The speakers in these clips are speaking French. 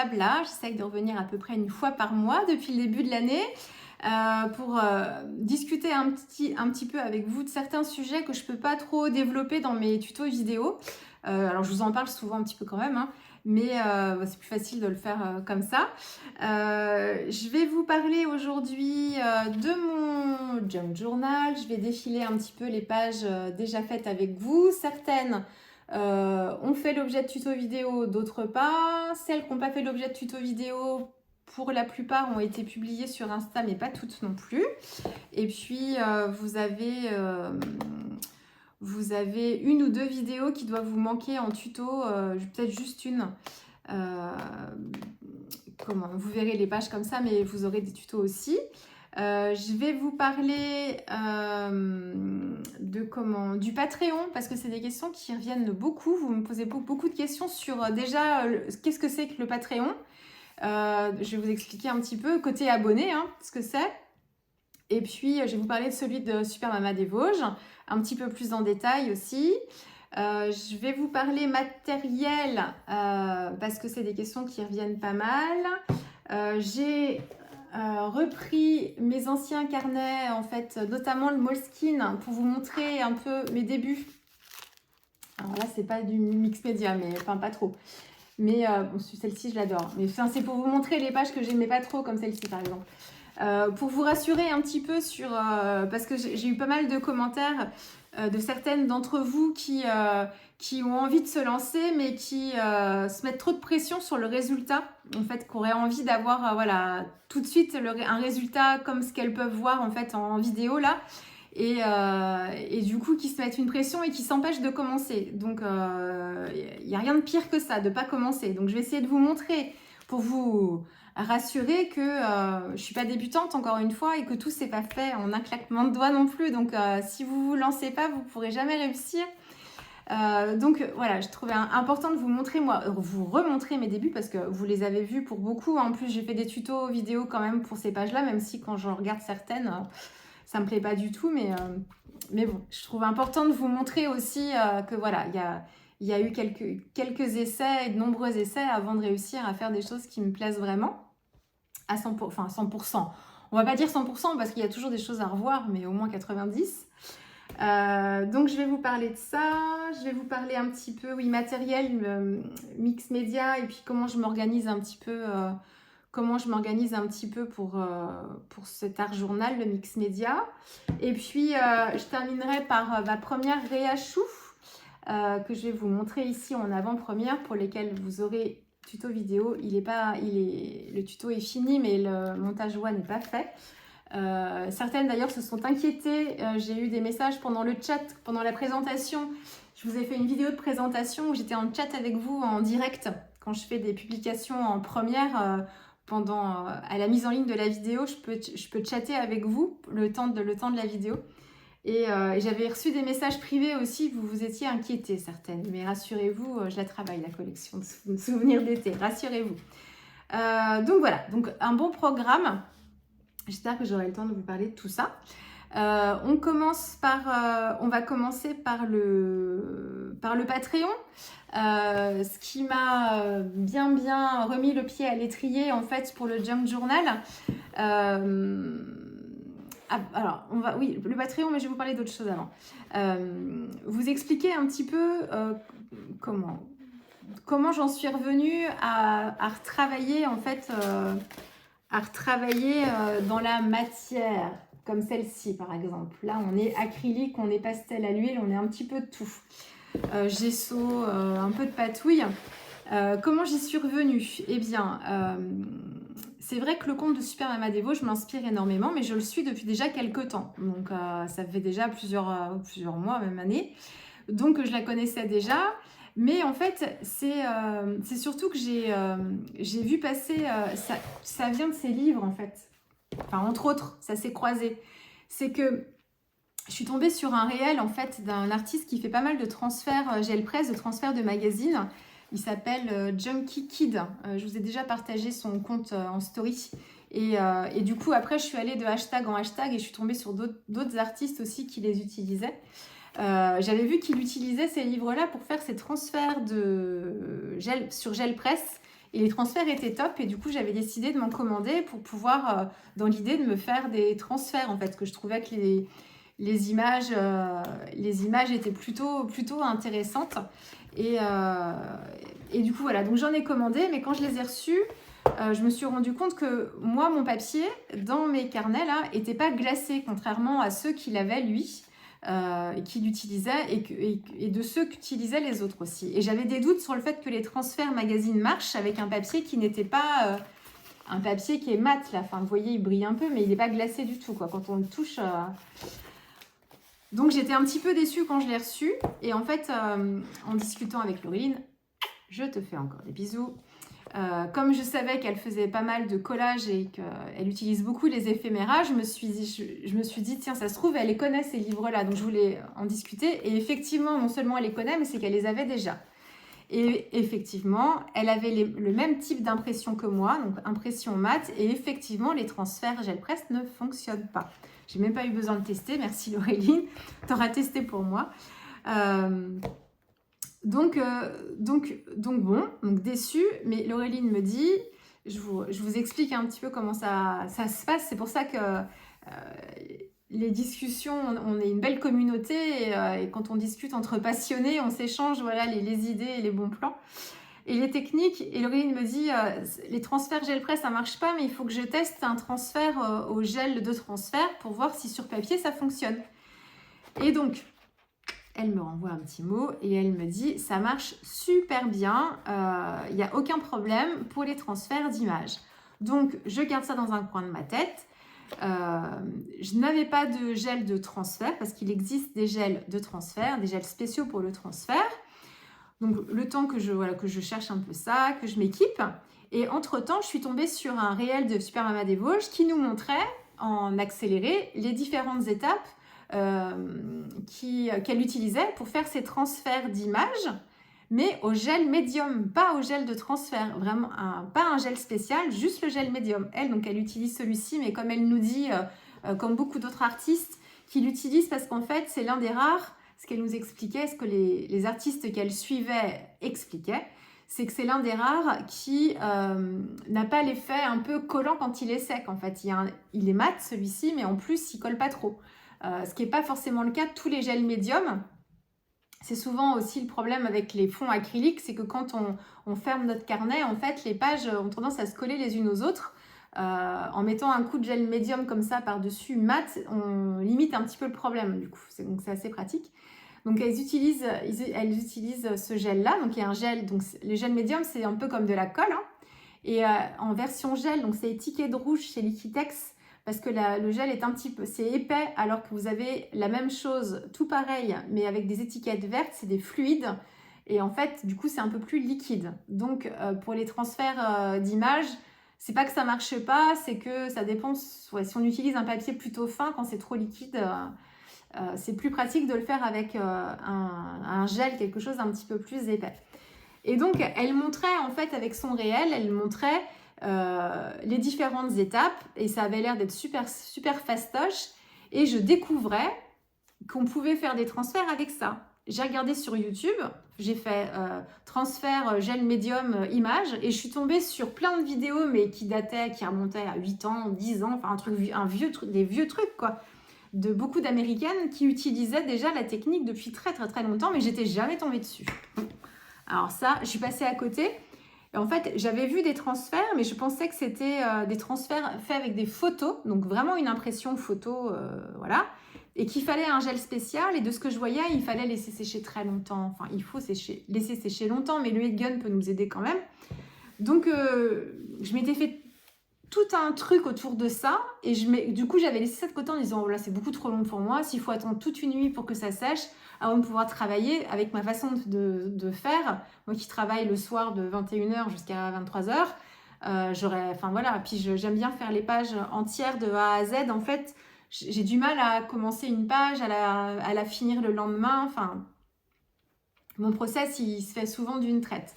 blabla. J'essaye de revenir à peu près une fois par mois depuis le début de l'année pour discuter un petit peu avec vous de certains sujets que je ne peux pas trop développer dans mes tutos vidéo. Alors je vous en parle souvent un petit peu quand même, hein, mais c'est plus facile de le faire comme ça. Je vais vous parler aujourd'hui de mon junk journal. Je vais défiler un petit peu les pages déjà faites avec vous. Certaines ont fait l'objet de tutos vidéo, d'autres pas. Celles qui n'ont pas fait l'objet de tutos vidéo, pour la plupart, ont été publiées sur Insta, mais pas toutes non plus. Et puis, vous avez une ou deux vidéos qui doivent vous manquer en tuto, peut-être juste une. Vous verrez les pages comme ça, mais vous aurez des tutos aussi. Je vais vous parler du Patreon, parce que c'est des questions qui reviennent beaucoup. Vous me posez beaucoup de questions sur déjà qu'est-ce que c'est que le Patreon. Je vais vous expliquer un petit peu côté abonné, hein, ce que c'est. Et puis, je vais vous parler de celui de Super Mama des Vosges, un petit peu plus en détail aussi. Je vais vous parler matériel, parce que c'est des questions qui reviennent pas mal. J'ai repris mes anciens carnets, en fait, notamment le Moleskine, pour vous montrer un peu mes débuts. Alors là, c'est pas du mix média, mais enfin pas trop. Mais bon, celle-ci, je l'adore. Mais c'est pour vous montrer les pages que j'aimais pas trop, comme celle-ci, par exemple. Pour vous rassurer un petit peu sur... parce que j'ai eu pas mal de commentaires de certaines d'entre vous qui ont envie de se lancer, mais qui se mettent trop de pression sur le résultat. En fait, qui auraient envie d'avoir voilà, tout de suite un résultat comme ce qu'elles peuvent voir en fait en vidéo là. Et du coup, qui se mettent une pression et qui s'empêchent de commencer. Donc, il n'y a rien de pire que ça, de ne pas commencer. Donc, je vais essayer de vous montrer pour vous rassurer que je ne suis pas débutante, encore une fois, et que tout s'est pas fait en un claquement de doigts non plus. Donc, si vous ne vous lancez pas, vous ne pourrez jamais réussir. Donc, voilà, je trouvais important de vous montrer, vous remontrer mes débuts, parce que vous les avez vus pour beaucoup. En plus, j'ai fait des tutos vidéo quand même pour ces pages-là, même si quand je regarde certaines... ça me plaît pas du tout, mais bon, je trouve important de vous montrer aussi que voilà, il y a eu quelques essais et de nombreux essais avant de réussir à faire des choses qui me plaisent vraiment à 100%, enfin 100%. On va pas dire 100% parce qu'il y a toujours des choses à revoir, mais au moins 90%. Donc je vais vous parler de ça, je vais vous parler un petit peu, oui, matériel, mix média, et puis comment je m'organise un petit peu... pour cet art journal, le mix média. Et puis, je terminerai par ma première réachou que je vais vous montrer ici en avant-première, pour lesquelles vous aurez tuto vidéo. Le tuto est fini, mais le montage voix n'est pas fait. Certaines d'ailleurs se sont inquiétées. J'ai eu des messages pendant le chat, pendant la présentation. Je vous ai fait une vidéo de présentation où j'étais en chat avec vous en direct. Quand je fais des publications en première, à la mise en ligne de la vidéo, je peux chatter avec vous le temps de la vidéo. Et j'avais reçu des messages privés aussi, vous vous étiez inquiétées certaines. Mais rassurez-vous, je la travaille, la collection de souvenirs d'été, rassurez-vous. Donc voilà, donc un bon programme. J'espère que j'aurai le temps de vous parler de tout ça. On va commencer par le Patreon. Ce qui m'a bien remis le pied à l'étrier en fait pour le junk journal. Alors, le Patreon, mais je vais vous parler d'autre chose avant. Vous expliquer un petit peu comment j'en suis revenue à retravailler en fait, dans la matière, comme celle-ci par exemple. Là, on est acrylique, on est pastel à l'huile, on est un petit peu de tout. Gesso, un peu de patouille. Comment j'y suis revenue? Eh bien, c'est vrai que le compte de Super Mama des Vosges, je m'inspire énormément, mais je le suis depuis déjà quelques temps. Donc, ça fait déjà plusieurs mois, même années. Donc, je la connaissais déjà. Mais en fait, c'est surtout que j'ai vu passer... ça vient de ses livres, en fait. Enfin, entre autres, ça s'est croisé. C'est que je suis tombée sur un réel, en fait, d'un artiste qui fait pas mal de transferts GelPress, de transferts de magazines. Il s'appelle Junkie Kid. Je vous ai déjà partagé son compte en story. Et du coup, après, je suis allée de hashtag en hashtag et je suis tombée sur d'autres artistes aussi qui les utilisaient. J'avais vu qu'il utilisait ces livres-là pour faire ses transferts sur GelPress Et les transferts étaient top. Et du coup, j'avais décidé de m'en commander pour pouvoir, dans l'idée de me faire des transferts, en fait, parce que je trouvais que les images étaient plutôt intéressantes. Et du coup, voilà. Donc, j'en ai commandé. Mais quand je les ai reçus, je me suis rendu compte que moi, mon papier, dans mes carnets, là, n'était pas glacé, contrairement à ceux qu'il avait, lui, qu'il utilisait, et de ceux qu'utilisaient les autres aussi. Et j'avais des doutes sur le fait que les transferts magazine marchent avec un papier qui n'était pas... un papier qui est mat, là. Enfin, vous voyez, il brille un peu, mais il n'est pas glacé du tout, quoi. Quand on le touche... Donc, j'étais un petit peu déçue quand je l'ai reçu. Et en fait, en discutant avec Laureline, je te fais encore des bisous. Comme je savais qu'elle faisait pas mal de collages et qu'elle utilise beaucoup les éphéméras, je me suis dit, tiens, ça se trouve, elle les connaît ces livres-là. Donc, je voulais en discuter. Et effectivement, non seulement elle les connaît, mais c'est qu'elle les avait déjà. Et effectivement, elle avait le même type d'impression que moi, donc impression mat. Et effectivement, les transferts gel presse ne fonctionnent pas. J'ai même pas eu besoin de tester. Merci Laureline. T'auras testé pour moi. Donc déçue, mais Laureline me dit, je vous explique un petit peu comment ça se passe. C'est pour ça que les discussions, on est une belle communauté et quand on discute entre passionnés, on s'échange voilà, les idées et les bons plans. Et les techniques, et Laureline me dit, les transferts gel presse, ça marche pas, mais il faut que je teste un transfert au gel de transfert pour voir si sur papier ça fonctionne. Et donc, elle me renvoie un petit mot et elle me dit « ça marche super bien, il n'y a aucun problème pour les transferts d'images ». Donc, je garde ça dans un coin de ma tête. Je n'avais pas de gel de transfert parce qu'il existe des gels de transfert, des gels spéciaux pour le transfert. Donc, le temps que je cherche un peu ça, que je m'équipe. Et entre-temps, je suis tombée sur un réel de Super Mama des Vosges qui nous montrait en accéléré les différentes étapes qu'elle utilisait pour faire ses transferts d'images, mais au gel médium, pas au gel de transfert, vraiment pas un gel spécial, juste le gel médium. Donc elle utilise celui-ci, mais comme elle nous dit, comme beaucoup d'autres artistes, qui l'utilisent parce qu'en fait, c'est l'un des rares, ce qu'elle nous expliquait, ce que les artistes qu'elle suivait expliquaient, c'est que c'est l'un des rares qui n'a pas l'effet un peu collant quand il est sec. En fait, il est mat celui-ci, mais en plus, il colle pas trop. Ce qui n'est pas forcément le cas de tous les gels médiums. C'est souvent aussi le problème avec les fonds acryliques, c'est que quand on ferme notre carnet, en fait, les pages ont tendance à se coller les unes aux autres. En mettant un coup de gel médium comme ça par-dessus mat, on limite un petit peu le problème, du coup. Donc, c'est assez pratique. Donc, elles utilisent ce gel-là. Donc, il y a un gel. Donc, le gel médium, c'est un peu comme de la colle. Hein. Et en version gel, donc c'est étiquette rouge chez Liquitex, parce que le gel est un petit peu, c'est épais, alors que vous avez la même chose, tout pareil, mais avec des étiquettes vertes, c'est des fluides. Et en fait, du coup, c'est un peu plus liquide. Donc, pour les transferts d'images, c'est pas que ça marche pas, c'est que ça dépend. Ouais, si on utilise un papier plutôt fin, quand c'est trop liquide, c'est plus pratique de le faire avec un gel, quelque chose d'un petit peu plus épais. Et donc, elle montrait, en fait, avec son réel, elle montrait les différentes étapes et ça avait l'air d'être super, super fastoche. Et je découvrais qu'on pouvait faire des transferts avec ça. J'ai regardé sur YouTube, j'ai fait transfert gel médium image et je suis tombée sur plein de vidéos mais qui remontaient à 8 ans, 10 ans, enfin des vieux trucs quoi. De beaucoup d'américaines qui utilisaient déjà la technique depuis très très très longtemps, mais j'étais jamais tombée dessus. Alors ça, je suis passée à côté. Et en fait, j'avais vu des transferts, mais je pensais que c'était des transferts faits avec des photos, donc vraiment une impression photo, voilà, et qu'il fallait un gel spécial. Et de ce que je voyais, il fallait laisser sécher très longtemps. Enfin, il faut laisser sécher longtemps, mais le heat gun peut nous aider quand même. Donc, je m'étais fait tout un truc autour de ça, et du coup, j'avais laissé ça de côté en disant, oh là, c'est beaucoup trop long pour moi, s'il faut attendre toute une nuit pour que ça sèche, avant de pouvoir travailler avec ma façon de faire, moi qui travaille le soir de 21h jusqu'à 23h, enfin voilà, puis j'aime bien faire les pages entières de A à Z, en fait, j'ai du mal à commencer une page, à la finir le lendemain, enfin, mon process, il se fait souvent d'une traite.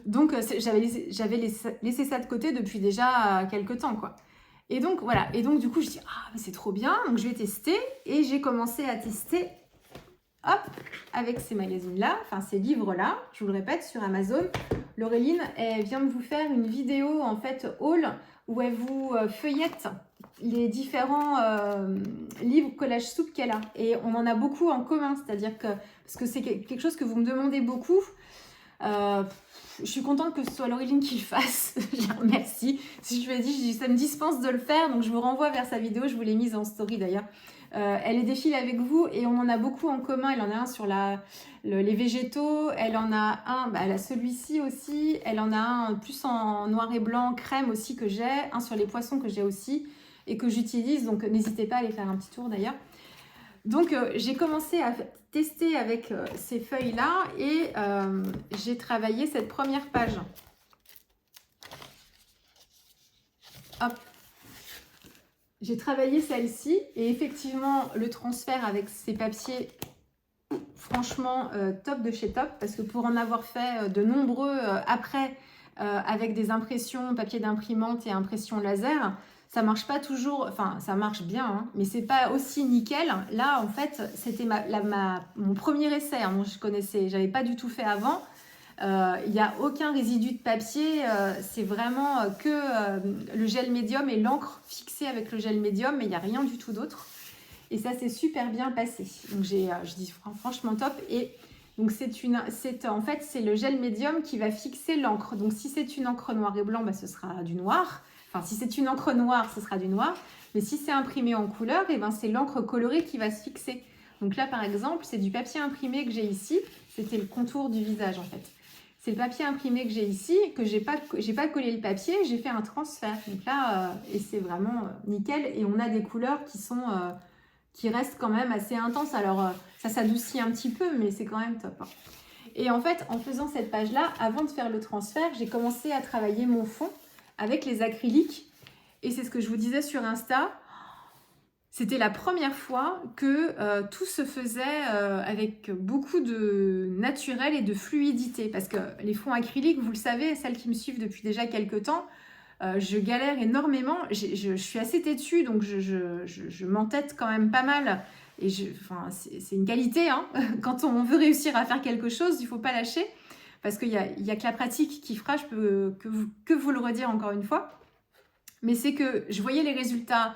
Donc, j'avais laissé ça de côté depuis déjà quelques temps, quoi. Et donc, voilà. Et donc, du coup, je dis, ah, mais c'est trop bien. Donc, je vais tester. Et j'ai commencé à tester hop, avec ces magazines-là, enfin ces livres-là, je vous le répète, sur Amazon, Laureline, elle vient de vous faire une vidéo, en fait, haul, où elle vous feuillette les différents livres collage souple qu'elle a. Et on en a beaucoup en commun, c'est-à-dire que, parce que c'est quelque chose que vous me demandez beaucoup, je suis contente que ce soit Laureline qui le fasse, je la remercie. Si je lui ai dit, ça me dispense de le faire, donc je vous renvoie vers sa vidéo, je vous l'ai mise en story d'ailleurs. Elle est défile avec vous et on en a beaucoup en commun. Elle en a un sur les végétaux, elle en a un, elle a celui-ci aussi, elle en a un plus en noir et blanc, crème aussi que j'ai, un sur les poissons que j'ai aussi et que j'utilise, donc n'hésitez pas à aller faire un petit tour d'ailleurs. Donc j'ai commencé à tester avec ces feuilles-là et j'ai travaillé cette première page. Hop. J'ai travaillé celle-ci et effectivement le transfert avec ces papiers, franchement top de chez top, parce que pour en avoir fait de nombreux après avec des impressions, papier d'imprimante et impression laser, ça marche pas toujours, enfin ça marche bien, hein, mais c'est pas aussi nickel. Là en fait c'était mon premier essai, hein, je connaissais, j'avais pas du tout fait avant. Il n'y a aucun résidu de papier, c'est vraiment que le gel médium et l'encre fixée avec le gel médium, mais il n'y a rien du tout d'autre. Et ça s'est super bien passé. Donc je dis franchement top. Et donc en fait c'est le gel médium qui va fixer l'encre. Donc si c'est une encre noir et blanc, ce sera du noir. Enfin si c'est une encre noire, ce sera du noir. Mais si c'est imprimé en couleur, c'est l'encre colorée qui va se fixer. Donc là par exemple, c'est du papier imprimé que j'ai ici. C'était le contour du visage en fait. C'est le papier imprimé que j'ai ici, que j'ai pas collé le papier, j'ai fait un transfert. Donc là, et c'est vraiment nickel. Et on a des couleurs qui restent quand même assez intenses. Alors, ça s'adoucit un petit peu, mais c'est quand même top, hein. Et en fait, en faisant cette page-là, avant de faire le transfert, j'ai commencé à travailler mon fond avec les acryliques. Et c'est ce que je vous disais sur Insta. C'était la première fois que tout se faisait avec beaucoup de naturel et de fluidité. Parce que les fonds acryliques, vous le savez, celles qui me suivent depuis déjà quelques temps, je galère énormément. Je suis assez têtue, donc je m'entête quand même pas mal. Et c'est une qualité, hein. Quand on veut réussir à faire quelque chose, il ne faut pas lâcher. Parce qu'il y a que la pratique qui fera, je peux que vous le redire encore une fois. Mais c'est que je voyais les résultats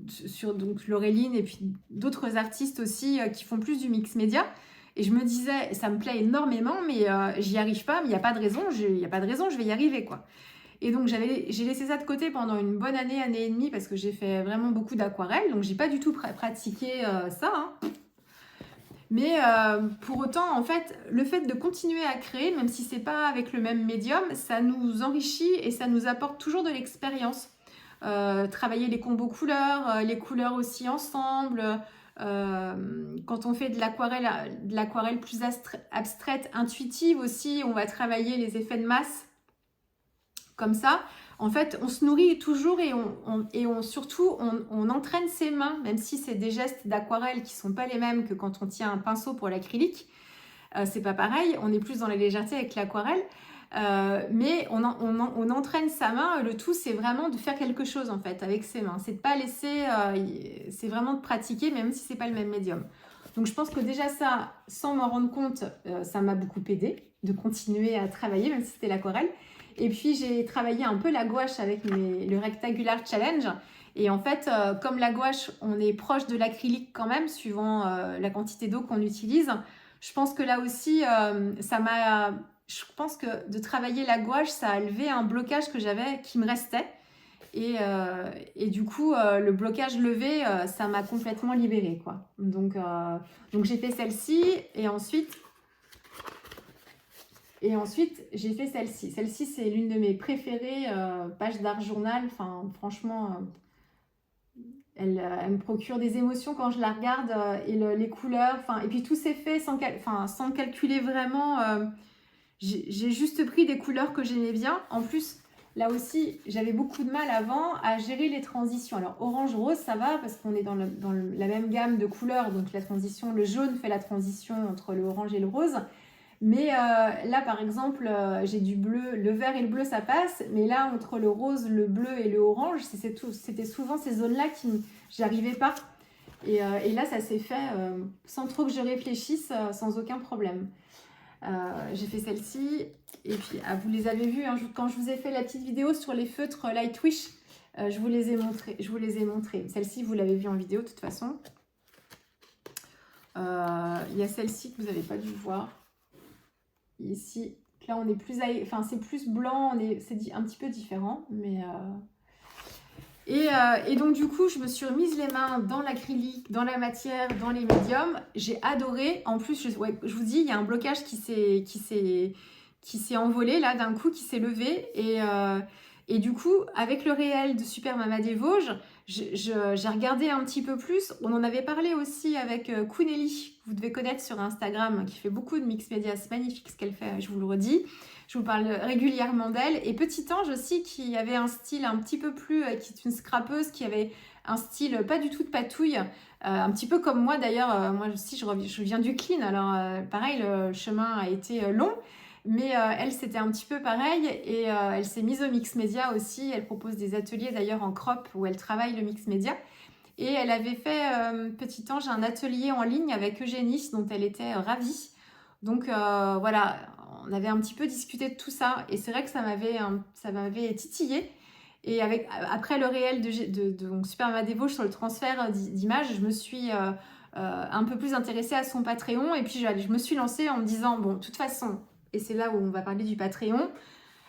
sur donc Laureline et puis d'autres artistes aussi qui font plus du mix média. Et je me disais, ça me plaît énormément, mais j'y arrive pas, mais il n'y a pas de raison, je vais y arriver, quoi. Et donc j'ai laissé ça de côté pendant une bonne année et demie, parce que j'ai fait vraiment beaucoup d'aquarelle, donc j'ai pas du tout pratiqué ça, hein. Mais pour autant, en fait, le fait de continuer à créer, même si c'est pas avec le même médium, ça nous enrichit et ça nous apporte toujours de l'expérience. Travailler les combos couleurs, les couleurs aussi ensemble. Quand on fait de l'aquarelle plus abstraite, intuitive aussi, on va travailler les effets de masse comme ça. En fait, on se nourrit toujours et surtout, on entraîne ses mains, même si c'est des gestes d'aquarelle qui ne sont pas les mêmes que quand on tient un pinceau pour l'acrylique. C'est pas pareil, on est plus dans la légèreté avec l'aquarelle. Mais on entraîne sa main. Le tout, c'est vraiment de faire quelque chose en fait avec ses mains. C'est de pas laisser, c'est vraiment de pratiquer, même si c'est pas le même médium. Donc je pense que déjà ça, sans m'en rendre compte, ça m'a beaucoup aidé de continuer à travailler, même si c'était l'aquarelle. Et puis j'ai travaillé un peu la gouache avec le Rectangular Challenge. Et en fait, comme la gouache, on est proche de l'acrylique quand même, suivant la quantité d'eau qu'on utilise. Je pense que là aussi, je pense que de travailler la gouache, ça a levé un blocage que j'avais, qui me restait. Et du coup, le blocage levé, ça m'a complètement libérée, quoi. Donc j'ai fait celle-ci et ensuite j'ai fait celle-ci. Celle-ci, c'est l'une de mes préférées, page d'art journal. Enfin, franchement, elle me procure des émotions quand je la regarde et les couleurs. Et puis tout s'est fait sans calculer vraiment. J'ai juste pris des couleurs que j'aimais bien. En plus, là aussi, j'avais beaucoup de mal avant à gérer les transitions. Alors, orange-rose, ça va parce qu'on est dans la même gamme de couleurs. Donc, la transition, le jaune fait la transition entre le orange et le rose. Mais là, par exemple, j'ai du bleu. Le vert et le bleu, ça passe. Mais là, entre le rose, le bleu et le orange, c'était souvent ces zones-là qui j'arrivais pas. Et là, ça s'est fait sans trop que je réfléchisse, sans aucun problème. J'ai fait celle-ci. Et puis, vous les avez vues, hein, quand je vous ai fait la petite vidéo sur les feutres Lightwish, je vous les ai montrés. Celle-ci, vous l'avez vue en vidéo de toute façon. Il y a celle-ci que vous n'avez pas dû voir. Ici, là, on est plus... Enfin, c'est plus blanc, c'est un petit peu différent, mais... Et donc du coup, je me suis remise les mains dans l'acrylique, dans la matière, dans les médiums. J'ai adoré. En plus, je vous dis, il y a un blocage qui s'est envolé là d'un coup, qui s'est levé. Et du coup, avec le réel de Super Mama des Vosges, j'ai regardé un petit peu plus. On en avait parlé aussi avec Kouneli, que vous devez connaître sur Instagram, qui fait beaucoup de mix média. C'est magnifique ce qu'elle fait, je vous le redis. Je vous parle régulièrement d'elle. Et Petit Ange aussi, qui avait un style un petit peu plus... qui est une scrapeuse, qui avait un style pas du tout de patouille. Un petit peu comme moi d'ailleurs. Moi aussi, je viens du clean. Alors pareil, le chemin a été long. Mais elle, c'était un petit peu pareil. Et elle s'est mise au mix média aussi. Elle propose des ateliers d'ailleurs en crop où elle travaille le mix média. Et elle avait fait, Petit Ange, un atelier en ligne avec Eugénie, dont elle était ravie. Donc voilà, on avait un petit peu discuté de tout ça. Et c'est vrai que ça m'avait titillé. Et après le réel de Super Mama des Vosges sur le transfert d'images, je me suis un peu plus intéressée à son Patreon. Et puis je me suis lancée en me disant, bon, de toute façon, et c'est là où on va parler du Patreon.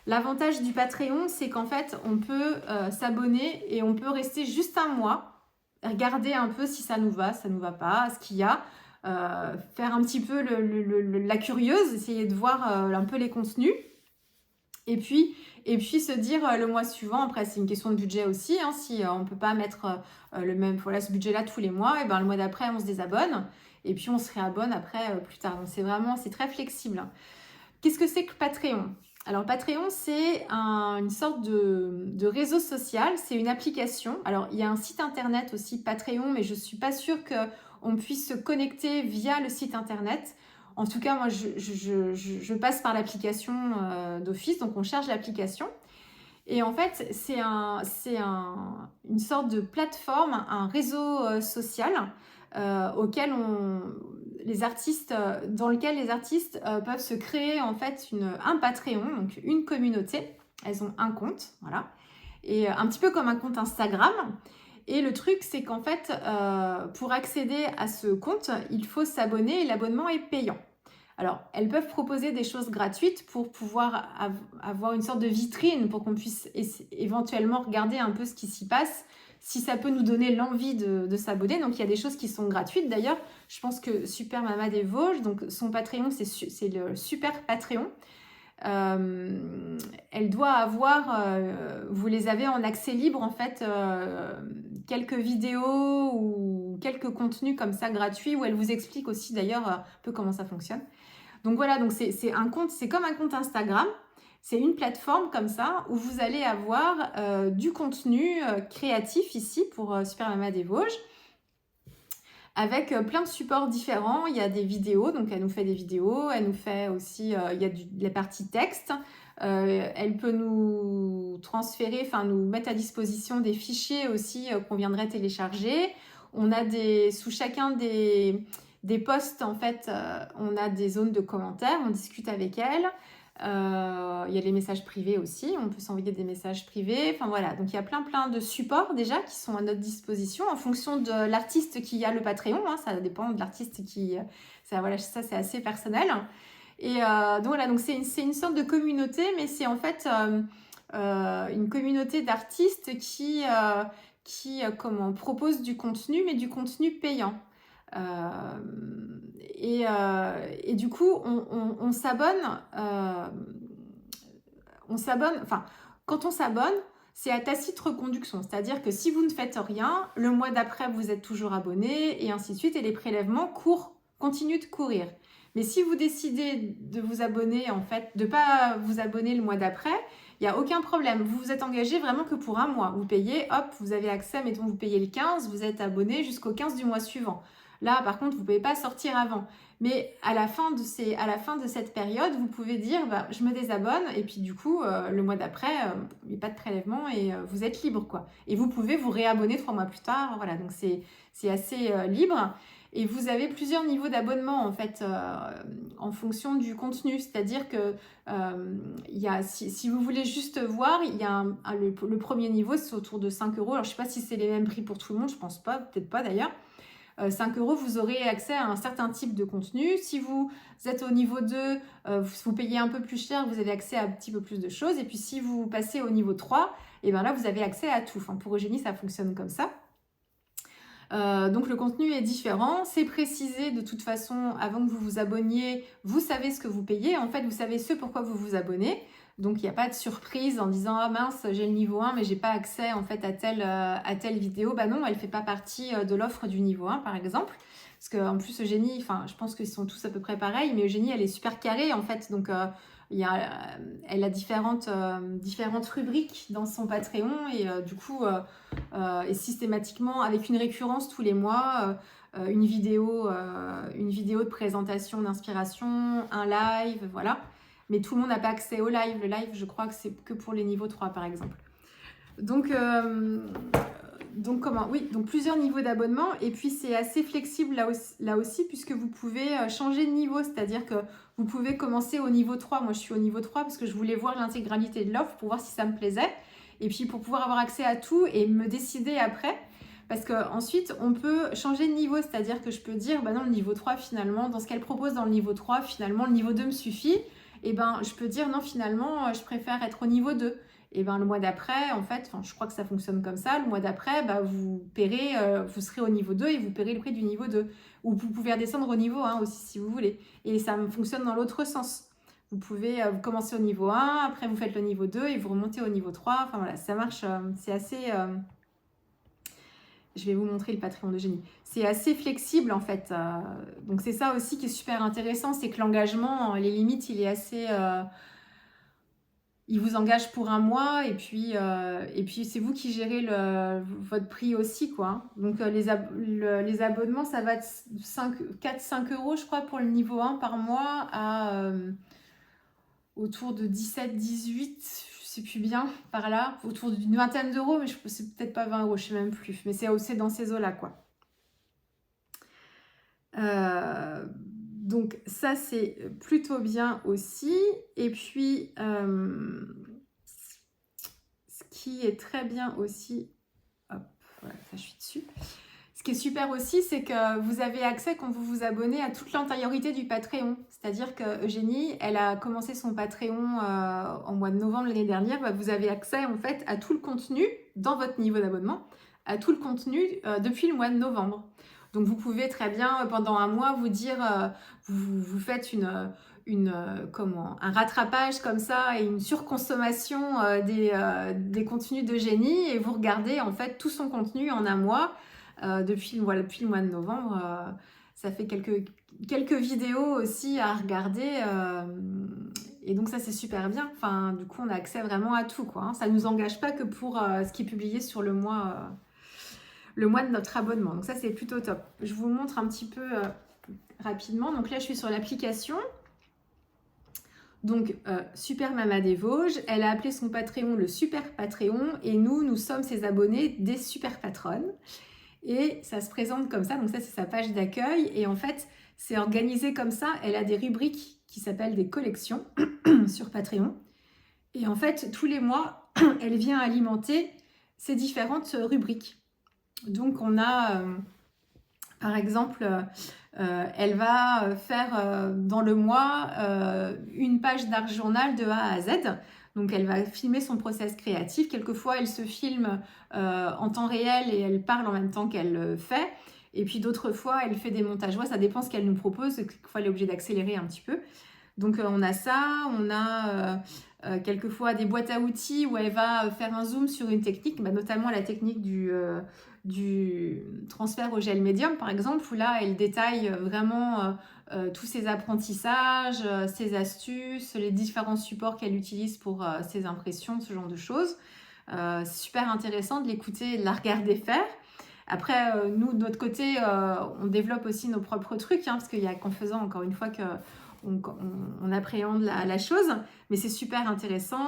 L'avantage du Patreon, c'est qu'en fait, on peut s'abonner et on peut rester juste un mois, regarder un peu si ça nous va pas, ce qu'il y a, faire un petit peu la curieuse, essayer de voir un peu les contenus. Et puis se dire le mois suivant, après c'est une question de budget aussi, hein, si on ne peut pas mettre ce budget-là tous les mois, et ben, le mois d'après on se désabonne, et puis on se réabonne après plus tard. Donc c'est très flexible. Qu'est-ce que c'est que Patreon ? Alors Patreon, c'est une sorte de réseau social, c'est une application. Alors il y a un site internet aussi, Patreon, mais je ne suis pas sûre qu'on puisse se connecter via le site internet. En tout cas, moi, je passe par l'application d'office, donc on charge l'application. Et en fait, c'est une sorte de plateforme, un réseau social auquel dans lequel les artistes peuvent se créer en fait un Patreon, donc une communauté. Elles ont un compte, voilà, et un petit peu comme un compte Instagram. Et le truc, c'est qu'en fait, pour accéder à ce compte, il faut s'abonner et l'abonnement est payant. Alors, elles peuvent proposer des choses gratuites pour pouvoir avoir une sorte de vitrine pour qu'on puisse éventuellement regarder un peu ce qui s'y passe, si ça peut nous donner l'envie de s'abonner. Donc, il y a des choses qui sont gratuites. D'ailleurs, je pense que Super Mama des Vosges, donc son Patreon, c'est le Super Patreon. Elle doit avoir, vous les avez en accès libre en fait, quelques vidéos ou quelques contenus comme ça gratuits où elle vous explique aussi d'ailleurs un peu comment ça fonctionne. Donc voilà, donc c'est un compte, c'est comme un compte Instagram, c'est une plateforme comme ça où vous allez avoir du contenu créatif ici pour Super Mama des Vosges, avec plein de supports différents. Il y a des vidéos, donc elle nous fait des vidéos, elle nous fait aussi, il y a la partie texte, elle peut nous transférer, enfin nous mettre à disposition des fichiers aussi qu'on viendrait télécharger. On a sous chacun des posts, en fait, on a des zones de commentaires, on discute avec elle. Il y a les messages privés aussi, on peut s'envoyer des messages privés. Enfin voilà, donc il y a plein de supports déjà qui sont à notre disposition en fonction de l'artiste qui a le Patreon. Hein, ça dépend de l'artiste ça c'est assez personnel. Et donc voilà, donc c'est une sorte de communauté, mais c'est en fait une communauté d'artistes qui propose du contenu, mais du contenu payant. Et du coup, on s'abonne. Enfin, quand on s'abonne, c'est à tacite reconduction. C'est-à-dire que si vous ne faites rien, le mois d'après, vous êtes toujours abonné, et ainsi de suite, et les prélèvements continuent de courir. Mais si vous décidez de vous abonner, en fait, de ne pas vous abonner le mois d'après, il n'y a aucun problème. Vous vous êtes engagé vraiment que pour un mois. Vous payez, hop, vous avez accès, mettons, vous payez le 15, vous êtes abonné jusqu'au 15 du mois suivant. Là, par contre, vous ne pouvez pas sortir avant. Mais à la fin de cette période, vous pouvez dire bah, je me désabonne et puis du coup, le mois d'après, il n'y a pas de prélèvement et vous êtes libre, quoi. Et vous pouvez vous réabonner 3 mois plus tard. Voilà, donc c'est assez libre. Et vous avez plusieurs niveaux d'abonnement en fait en fonction du contenu. C'est-à-dire que si vous voulez juste voir, il y a le premier niveau, c'est autour de 5 €. Alors je ne sais pas si c'est les mêmes prix pour tout le monde, je ne pense pas, peut-être pas d'ailleurs. 5 €, vous aurez accès à un certain type de contenu. Si vous êtes au niveau 2, vous payez un peu plus cher, vous avez accès à un petit peu plus de choses. Et puis si vous passez au niveau 3, et bien là, vous avez accès à tout. Enfin, pour Eugénie, ça fonctionne comme ça. Donc le contenu est différent, c'est précisé de toute façon avant que vous vous abonniez, vous savez ce que vous payez, en fait vous savez ce pourquoi vous vous abonnez, donc il n'y a pas de surprise en disant ah mince j'ai le niveau 1 mais j'ai pas accès en fait à telle vidéo, bah non elle fait pas partie de l'offre du niveau 1 par exemple, parce qu'en plus Eugénie, enfin je pense qu'ils sont tous à peu près pareils, mais Eugénie elle est super carrée en fait, donc elle a différentes rubriques dans son Patreon et du coup, et systématiquement avec une récurrence tous les mois, une vidéo de présentation, d'inspiration, un live, voilà. Mais tout le monde n'a pas accès au live. Le live, je crois que c'est que pour les niveaux 3 par exemple. Donc plusieurs niveaux d'abonnement et puis c'est assez flexible là aussi puisque vous pouvez changer de niveau, c'est-à-dire que vous pouvez commencer au niveau 3, moi je suis au niveau 3 parce que je voulais voir l'intégralité de l'offre pour voir si ça me plaisait et puis pour pouvoir avoir accès à tout et me décider après parce qu'ensuite on peut changer de niveau, c'est-à-dire que je peux dire bah non le niveau 3 finalement, dans ce qu'elle propose dans le niveau 3 finalement le niveau 2 me suffit et ben je peux dire non finalement je préfère être au niveau 2. Et ben le mois d'après, en fait, je crois que ça fonctionne comme ça, le mois d'après, bah, vous paierez, vous serez au niveau 2 et vous paierez le prix du niveau 2. Ou vous pouvez redescendre au niveau 1 aussi si vous voulez. Et ça fonctionne dans l'autre sens. Vous pouvez vous commencer au niveau 1, après vous faites le niveau 2 et vous remontez au niveau 3. Enfin voilà, ça marche, c'est assez... Je vais vous montrer le Patreon d'Eugénie. C'est assez flexible en fait. Donc c'est ça aussi qui est super intéressant, c'est que l'engagement, les limites, il est assez... il vous engage pour un mois et puis c'est vous qui gérez votre prix aussi, quoi. Donc les abonnements, ça va de 4-5 € je crois pour le niveau 1 par mois à autour de 17-18, je sais plus bien, par là, autour d'une vingtaine d'euros, mais c'est peut-être pas 20 €, je sais même plus, mais c'est dans ces eaux-là, quoi. Donc ça c'est plutôt bien aussi. Et puis ce qui est très bien aussi, hop, voilà, ça je suis dessus. Ce qui est super aussi, c'est que vous avez accès quand vous vous abonnez à toute l'antériorité du Patreon. C'est-à-dire que Eugénie, elle a commencé son Patreon en mois de novembre l'année dernière. Bah, vous avez accès en fait à tout le contenu dans votre niveau d'abonnement, à tout le contenu depuis le mois de novembre. Donc vous pouvez très bien pendant un mois vous dire, vous faites un rattrapage comme ça et une surconsommation des contenus d'Eugénie et vous regardez en fait tout son contenu en un mois depuis le mois de novembre. Ça fait quelques vidéos aussi à regarder et donc ça c'est super bien. Enfin, du coup on a accès vraiment à tout, quoi, hein. Ça ne nous engage pas que pour ce qui est publié sur le mois de notre abonnement. Donc ça c'est plutôt top. Je vous montre un petit peu rapidement. Donc là je suis sur l'application. Donc Super Mama des Vosges, elle a appelé son Patreon le Super Patreon et nous sommes ses abonnés des Super Patronnes. Et ça se présente comme ça, donc ça c'est sa page d'accueil et en fait c'est organisé comme ça. Elle a des rubriques qui s'appellent des collections sur Patreon et en fait tous les mois elle vient alimenter ces différentes rubriques. Donc on a par exemple elle va faire dans le mois une page d'art journal de A à Z. Donc elle va filmer son process créatif. Quelquefois elle se filme en temps réel et elle parle en même temps qu'elle fait. Et puis d'autres fois elle fait des montages voix, ça dépend ce qu'elle nous propose. Quelquefois elle est obligée d'accélérer un petit peu. Donc on a ça, on a quelquefois des boîtes à outils où elle va faire un zoom sur une technique, notamment la technique du transfert au gel médium par exemple, où là elle détaille vraiment tous ses apprentissages, ses astuces, les différents supports qu'elle utilise pour ses impressions, ce genre de choses. C'est super intéressant de l'écouter et de la regarder faire. Après, nous, de notre côté, on développe aussi nos propres trucs, hein, parce qu'il y a qu'en faisant, encore une fois, on appréhende la chose, mais c'est super intéressant.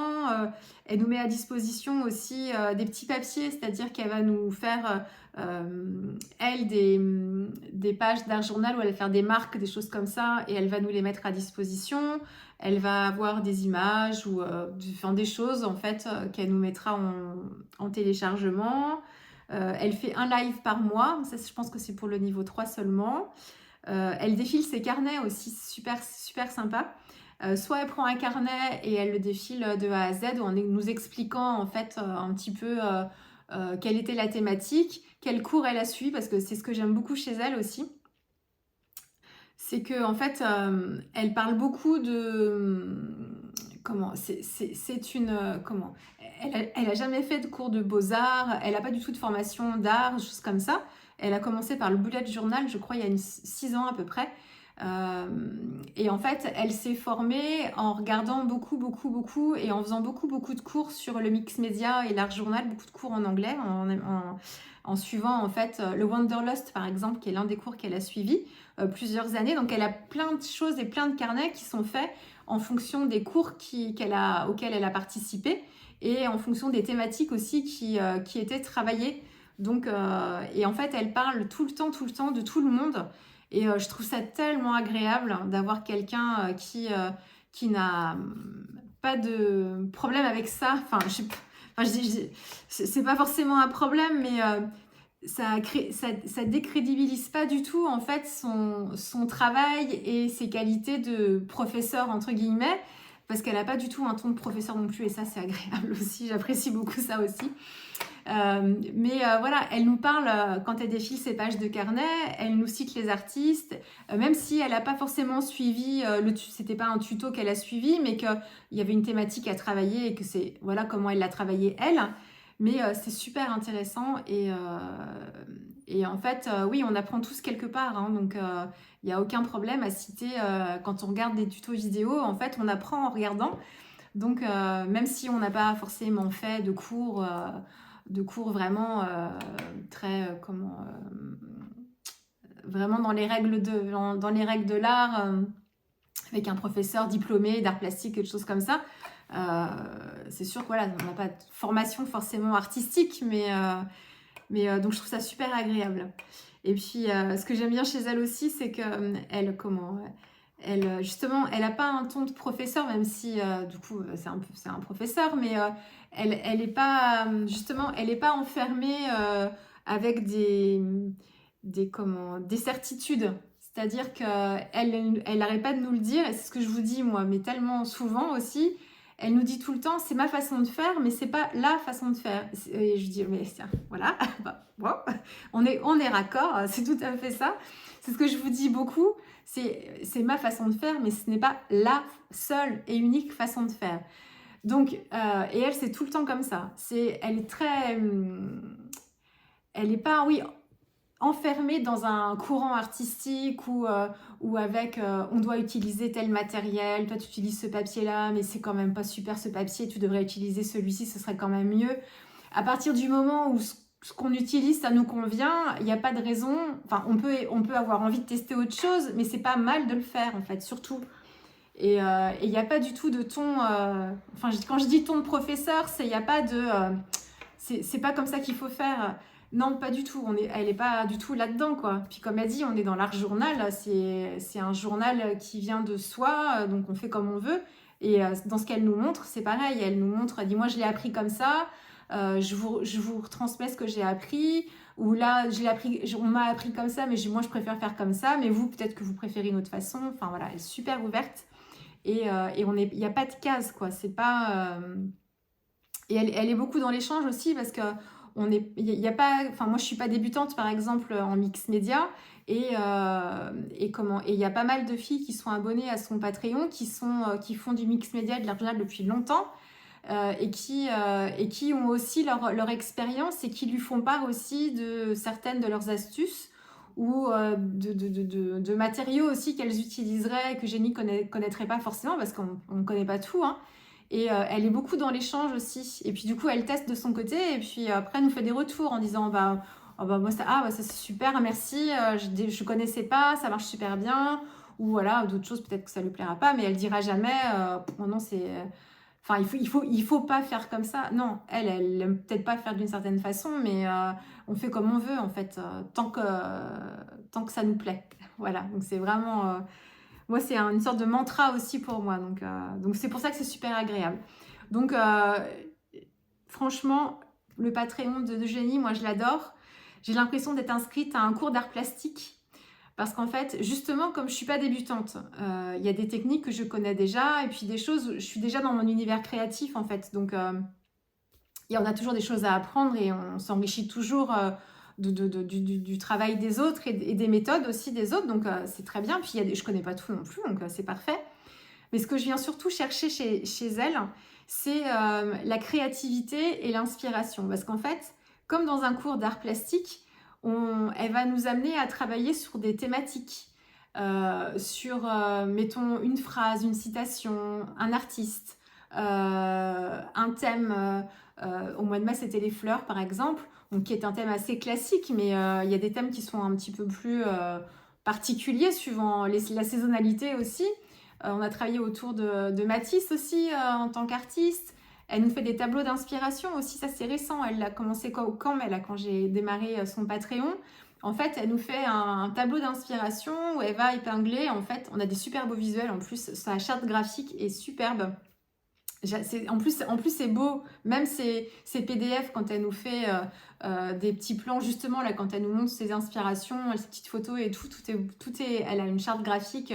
Elle nous met à disposition aussi des petits papiers, c'est-à-dire qu'elle va nous faire, elle, des pages d'un journal où elle va faire des marques, des choses comme ça, et elle va nous les mettre à disposition. Elle va avoir des images ou enfin, des choses en fait qu'elle nous mettra en téléchargement. Elle fait un live par mois, ça je pense que c'est pour le niveau 3 seulement. Elle défile ses carnets aussi, super, super sympa. Soit elle prend un carnet et elle le défile de A à Z en nous expliquant en fait un petit peu quelle était la thématique, quel cours elle a suivi, parce que c'est ce que j'aime beaucoup chez elle aussi. C'est que en fait, elle parle beaucoup de comment c'est une comment elle a jamais fait de cours de beaux-arts, elle a pas du tout de formation d'art, choses comme ça. Elle a commencé par le bullet journal, je crois, il y a 6 ans à peu près. Et en fait, elle s'est formée en regardant beaucoup et en faisant beaucoup de cours sur le mix média et l'art journal, beaucoup de cours en anglais, en suivant en fait le Wanderlust par exemple, qui est l'un des cours qu'elle a suivi plusieurs années. Donc elle a plein de choses et plein de carnets qui sont faits en fonction des cours auxquels elle a participé et en fonction des thématiques aussi qui étaient travaillées. Donc, et en fait, elle parle tout le temps de tout le monde. Et je trouve ça tellement agréable d'avoir quelqu'un qui n'a pas de problème avec ça. Enfin, c'est pas forcément un problème, mais ça décrédibilise pas du tout en fait son travail et ses qualités de professeur entre guillemets, parce qu'elle n'a pas du tout un ton de professeur non plus, et ça c'est agréable aussi, j'apprécie beaucoup ça aussi. Mais voilà, elle nous parle, quand elle défile ses pages de carnet, elle nous cite les artistes, même si elle n'a pas forcément suivi, c'était pas un tuto qu'elle a suivi, mais qu'il y avait une thématique à travailler et que c'est voilà comment elle l'a travaillé elle. Mais c'est super intéressant et en fait, oui, on apprend tous quelque part, hein, donc il n'y a aucun problème à citer quand on regarde des tutos vidéo, en fait, on apprend en regardant. Donc, même si on n'a pas forcément fait de cours vraiment très vraiment dans les règles de l'art avec un professeur diplômé d'art plastique et de choses comme ça, c'est sûr que voilà, on n'a pas de formation forcément artistique, mais donc je trouve ça super agréable. Et puis ce que j'aime bien chez elle aussi, c'est que justement, elle n'a pas un ton de professeur, même si du coup c'est un professeur, mais elle est pas justement, elle n'est pas enfermée avec des certitudes. C'est-à-dire qu'elle n'arrête pas de nous le dire, et c'est ce que je vous dis moi, mais tellement souvent aussi. Elle nous dit tout le temps, c'est ma façon de faire, mais c'est pas la façon de faire. Et je dis, mais voilà, bon, on est raccord, c'est tout à fait ça. C'est ce que je vous dis beaucoup, c'est ma façon de faire, mais ce n'est pas la seule et unique façon de faire. Donc, et elle, c'est tout le temps comme ça. Elle est très... elle n'est pas, oui, enfermée dans un courant artistique ou avec on doit utiliser tel matériel, toi tu utilises ce papier là mais c'est quand même pas super ce papier, tu devrais utiliser celui-ci, ce serait quand même mieux. À partir du moment où ce qu'on utilise ça nous convient, il n'y a pas de raison, enfin on peut avoir envie de tester autre chose, mais c'est pas mal de le faire en fait, surtout. Et il n'y a pas du tout de ton enfin quand je dis ton de professeur, il n'y a pas de c'est pas comme ça qu'il faut faire. Non, pas du tout. Elle n'est pas du tout là-dedans, quoi. Puis comme elle dit, on est dans l'art journal. C'est un journal qui vient de soi, donc on fait comme on veut. Et dans ce qu'elle nous montre, c'est pareil. Elle nous montre, elle dit, moi je l'ai appris comme ça. Je vous retransmets ce que j'ai appris. Ou là, on m'a appris comme ça, mais moi je préfère faire comme ça. Mais vous, peut-être que vous préférez une autre façon. Enfin voilà, elle est super ouverte. Et il n'y a pas de case, quoi. C'est pas... Et elle est beaucoup dans l'échange aussi parce que il y a pas, enfin moi je suis pas débutante par exemple en mix média et il y a pas mal de filles qui sont abonnées à son Patreon qui font du mix média et de l'art journal depuis longtemps et qui ont aussi leur expérience et qui lui font part aussi de certaines de leurs astuces ou de matériaux aussi qu'elles utiliseraient que je n'y connaîtrais pas forcément parce qu'on ne connaît pas tout, hein. Et elle est beaucoup dans l'échange aussi. Et puis du coup, elle teste de son côté et puis après, elle nous fait des retours en disant bah, oh bah moi ça c'est super, merci, je connaissais pas, ça marche super bien, ou voilà, d'autres choses peut-être que ça lui plaira pas, mais elle dira jamais, oh non c'est, enfin il faut pas faire comme ça. Non, elle aime peut-être pas faire d'une certaine façon, mais on fait comme on veut en fait, tant que ça nous plaît. Voilà, donc c'est vraiment, moi c'est une sorte de mantra aussi pour moi, donc c'est pour ça que c'est super agréable. Donc franchement, le Patreon d'Eugénie, moi je l'adore. J'ai l'impression d'être inscrite à un cours d'art plastique parce qu'en fait, justement, comme je ne suis pas débutante, il y a des techniques que je connais déjà et puis des choses, je suis déjà dans mon univers créatif en fait. Donc, on a toujours des choses à apprendre et on s'enrichit toujours du travail des autres et des méthodes aussi des autres. Donc, c'est très bien. Puis, je ne connais pas tout non plus, donc c'est parfait. Mais ce que je viens surtout chercher chez elle, c'est la créativité et l'inspiration. Parce qu'en fait, comme dans un cours d'art plastique, elle va nous amener à travailler sur des thématiques, mettons, une phrase, une citation, un artiste, un thème. Au mois de mai, c'était les fleurs, par exemple, donc, qui est un thème assez classique, mais il y a des thèmes qui sont un petit peu plus particuliers, suivant la saisonnalité aussi. On a travaillé autour de Matisse aussi en tant qu'artiste. Elle nous fait des tableaux d'inspiration aussi, ça c'est récent. Elle a commencé quand j'ai démarré son Patreon. En fait, elle nous fait un tableau d'inspiration où elle va épingler. En fait, on a des super beaux visuels. En plus, sa charte graphique est superbe. En plus, c'est beau. Même ces PDF, quand elle nous fait des petits plans, justement, là, quand elle nous montre ses inspirations, ses petites photos et tout elle a une charte graphique.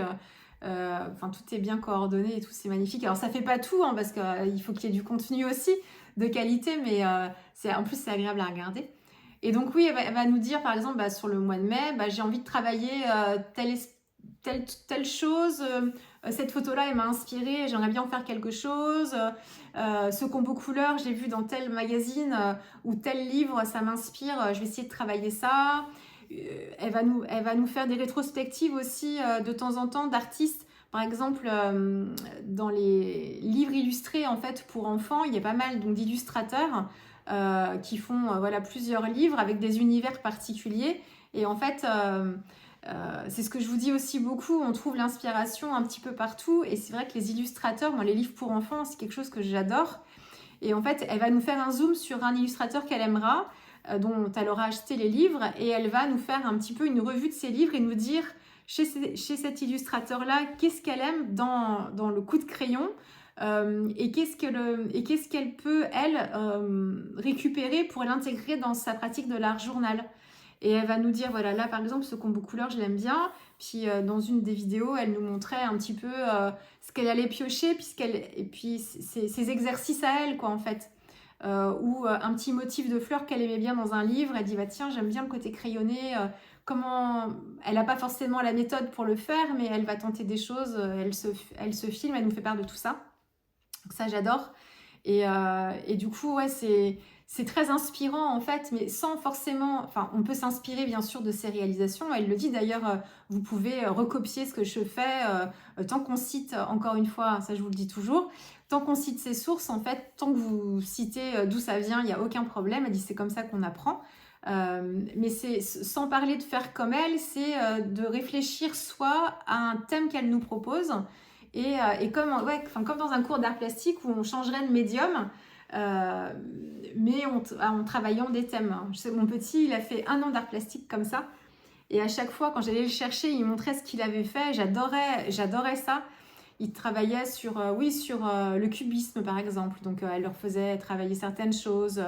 Enfin, tout est bien coordonné et tout, c'est magnifique. Alors, ça fait pas tout, hein, parce qu'il faut qu'il y ait du contenu aussi de qualité, mais en plus, c'est agréable à regarder. Et donc, oui, elle va nous dire, par exemple, sur le mois de mai, j'ai envie de travailler telle chose. Cette photo-là, elle m'a inspirée, j'aimerais bien en faire quelque chose. Ce combo couleur, j'ai vu dans tel magazine ou tel livre, ça m'inspire, je vais essayer de travailler ça. Elle va nous faire des rétrospectives aussi de temps en temps d'artistes. Par exemple, dans les livres illustrés en fait pour enfants, il y a pas mal d'illustrateurs qui font plusieurs livres avec des univers particuliers. Et en fait, c'est ce que je vous dis aussi beaucoup, on trouve l'inspiration un petit peu partout. Et c'est vrai que les illustrateurs, moi les livres pour enfants, c'est quelque chose que j'adore. Et en fait, elle va nous faire un zoom sur un illustrateur qu'elle aimera, dont elle aura acheté les livres, et elle va nous faire un petit peu une revue de ses livres et nous dire chez cet illustrateur-là, qu'est-ce qu'elle aime dans le coup de crayon, et qu'est-ce qu'elle peut, elle, récupérer pour l'intégrer dans sa pratique de l'art journal. Et elle va nous dire, voilà, là par exemple, ce combo couleur, je l'aime bien. Puis dans une des vidéos, elle nous montrait un petit peu ce qu'elle allait piocher, et puis ses exercices à elle, quoi, en fait. Ou un petit motif de fleurs qu'elle aimait bien dans un livre. Elle dit, bah, tiens, j'aime bien le côté crayonné. Elle n'a pas forcément la méthode pour le faire, mais elle va tenter des choses. Elle se filme, elle nous fait part de tout ça. Donc ça, j'adore. Et du coup, ouais, c'est très inspirant en fait, mais sans forcément... Enfin, on peut s'inspirer bien sûr de ses réalisations. Elle le dit d'ailleurs, vous pouvez recopier ce que je fais tant qu'on cite, encore une fois, ça je vous le dis toujours, tant qu'on cite ses sources, en fait, tant que vous citez d'où ça vient, il n'y a aucun problème. Elle dit c'est comme ça qu'on apprend. Mais c'est sans parler de faire comme elle, c'est de réfléchir soit à un thème qu'elle nous propose, et comme dans un cours d'art plastique où on changerait de médium, mais en travaillant des thèmes. Je sais, mon petit, il a fait 1 an d'art plastique comme ça, et à chaque fois, quand j'allais le chercher, il montrait ce qu'il avait fait. J'adorais ça. Il travaillait sur le cubisme, par exemple. Donc, elle leur faisait travailler certaines choses.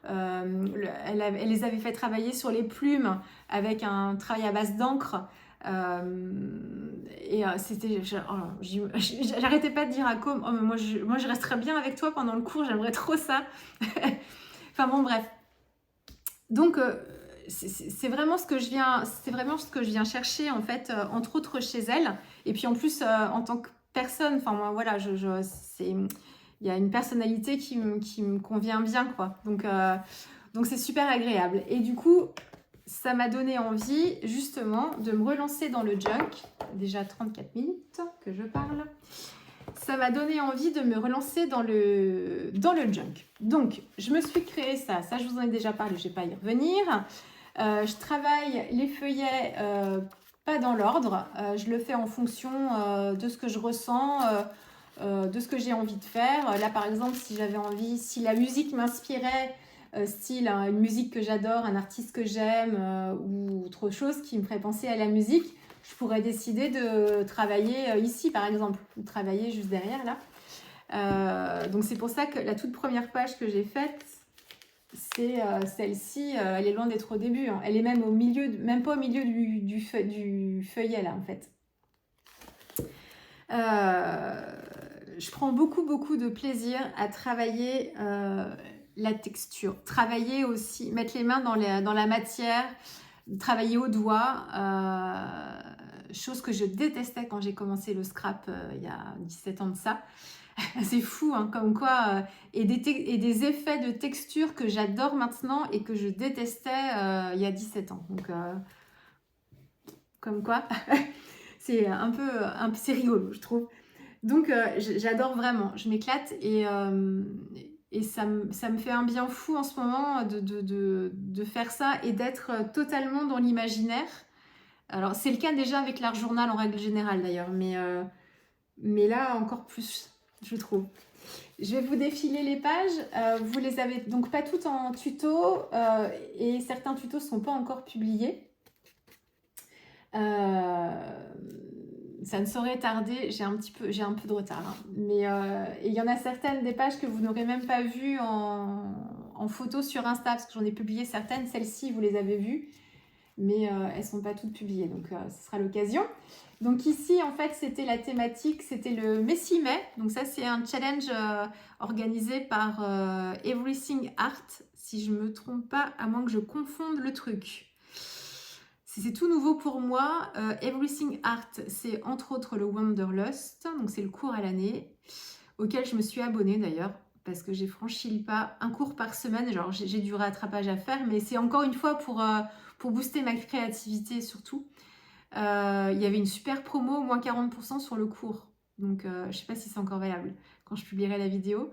Elle les avait fait travailler sur les plumes avec un travail à base d'encre. C'était... J'arrêtais pas de dire à Com, oh, mais moi, je resterais bien avec toi pendant le cours, j'aimerais trop ça. Enfin bon, bref. Donc, c'est vraiment ce que je viens chercher, en fait, entre autres chez elle. Et puis, en plus, en tant que personne, enfin, moi, voilà, il y a une personnalité qui me convient bien, quoi. Donc, c'est super agréable. Et du coup, ça m'a donné envie, justement, de me relancer dans le junk. Déjà 34 minutes que je parle. Ça m'a donné envie de me relancer dans le junk. Donc, je me suis créé ça. Ça, je vous en ai déjà parlé, je ne vais pas y revenir. Je travaille les feuillets pas dans l'ordre. Je le fais en fonction de ce que je ressens, de ce que j'ai envie de faire. Là, par exemple, si j'avais envie, si la musique m'inspirait, style une musique que j'adore, un artiste que j'aime ou autre chose qui me ferait penser à la musique, je pourrais décider de travailler ici, par exemple, ou travailler juste derrière, là. Donc, c'est pour ça que la toute première page que j'ai faite, c'est celle-ci, elle est loin d'être au début. Hein. Elle est même au milieu, même pas au milieu du feuillet, là, en fait. Je prends beaucoup de plaisir à travailler la texture. Travailler aussi, mettre les mains dans la matière, travailler au doigt. Chose que je détestais quand j'ai commencé le scrap il y a 17 ans de ça. C'est fou, hein, comme quoi. Et des effets de texture que j'adore maintenant et que je détestais il y a 17 ans. Donc, comme quoi, c'est c'est rigolo, je trouve. Donc, j'adore vraiment, je m'éclate et ça me fait un bien fou en ce moment de faire ça et d'être totalement dans l'imaginaire. Alors, c'est le cas déjà avec l'art journal en règle générale d'ailleurs, mais là encore plus, je trouve. Je vais vous défiler les pages. Vous les avez donc pas toutes en tuto et certains tutos ne sont pas encore publiés. Ça ne saurait tarder, j'ai un peu de retard. Hein. Mais il y en a certaines des pages que vous n'aurez même pas vues en photo sur Insta, parce que j'en ai publié certaines. Celles-ci, vous les avez vues, mais elles ne sont pas toutes publiées, donc ce sera l'occasion. Donc ici, en fait, c'était la thématique, c'était le Messi Mai. Donc ça, c'est un challenge organisé par Everything Art, si je ne me trompe pas, à moins que je confonde le truc. C'est tout nouveau pour moi. Everything Art, c'est entre autres le Wanderlust, donc c'est le cours à l'année, auquel je me suis abonnée d'ailleurs, parce que j'ai franchi le pas, un cours par semaine, genre j'ai du rattrapage à faire, mais c'est encore une fois pour booster ma créativité surtout. Il y avait une super promo, moins 40% sur le cours, donc je ne sais pas si c'est encore valable quand je publierai la vidéo.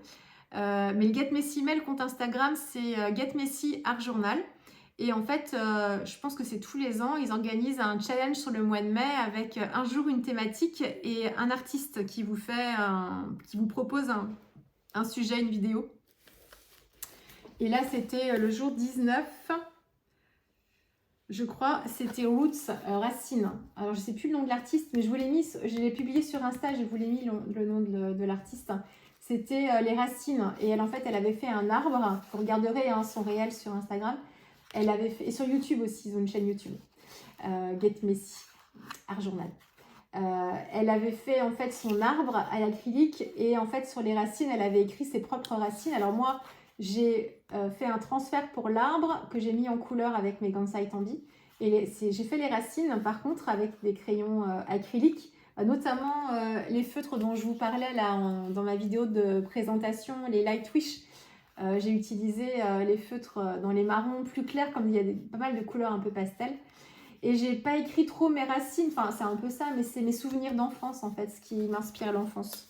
Mais le Get Messy Mail, compte Instagram, c'est Get Messy Art Journal. Et en fait, je pense que c'est tous les ans, ils organisent un challenge sur le mois de mai avec un jour une thématique et un artiste qui vous propose un sujet, une vidéo. Et là, c'était le jour 19, je crois, c'était Roots, Racine. Alors, je ne sais plus le nom de l'artiste, mais je l'ai publié sur Insta, je vous l'ai mis le nom de l'artiste. C'était les Racines. Et elle, en fait, elle avait fait un arbre. Vous regarderez son réel sur Instagram. Elle avait fait, et sur YouTube aussi, ils ont une chaîne YouTube, Get Messy, Art Journal. Elle avait fait en fait son arbre à l'acrylique et en fait sur les racines, elle avait écrit ses propres racines. Alors moi, j'ai fait un transfert pour l'arbre que j'ai mis en couleur avec mes Gansai Tambi. Et j'ai fait les racines par contre avec des crayons acryliques, notamment les feutres dont je vous parlais là dans ma vidéo de présentation, les Light Wish. J'ai utilisé les feutres dans les marrons plus clairs, comme il y a pas mal de couleurs un peu pastel. Et j'ai pas écrit trop mes racines, enfin c'est un peu ça, mais c'est mes souvenirs d'enfance en fait, ce qui m'inspire l'enfance.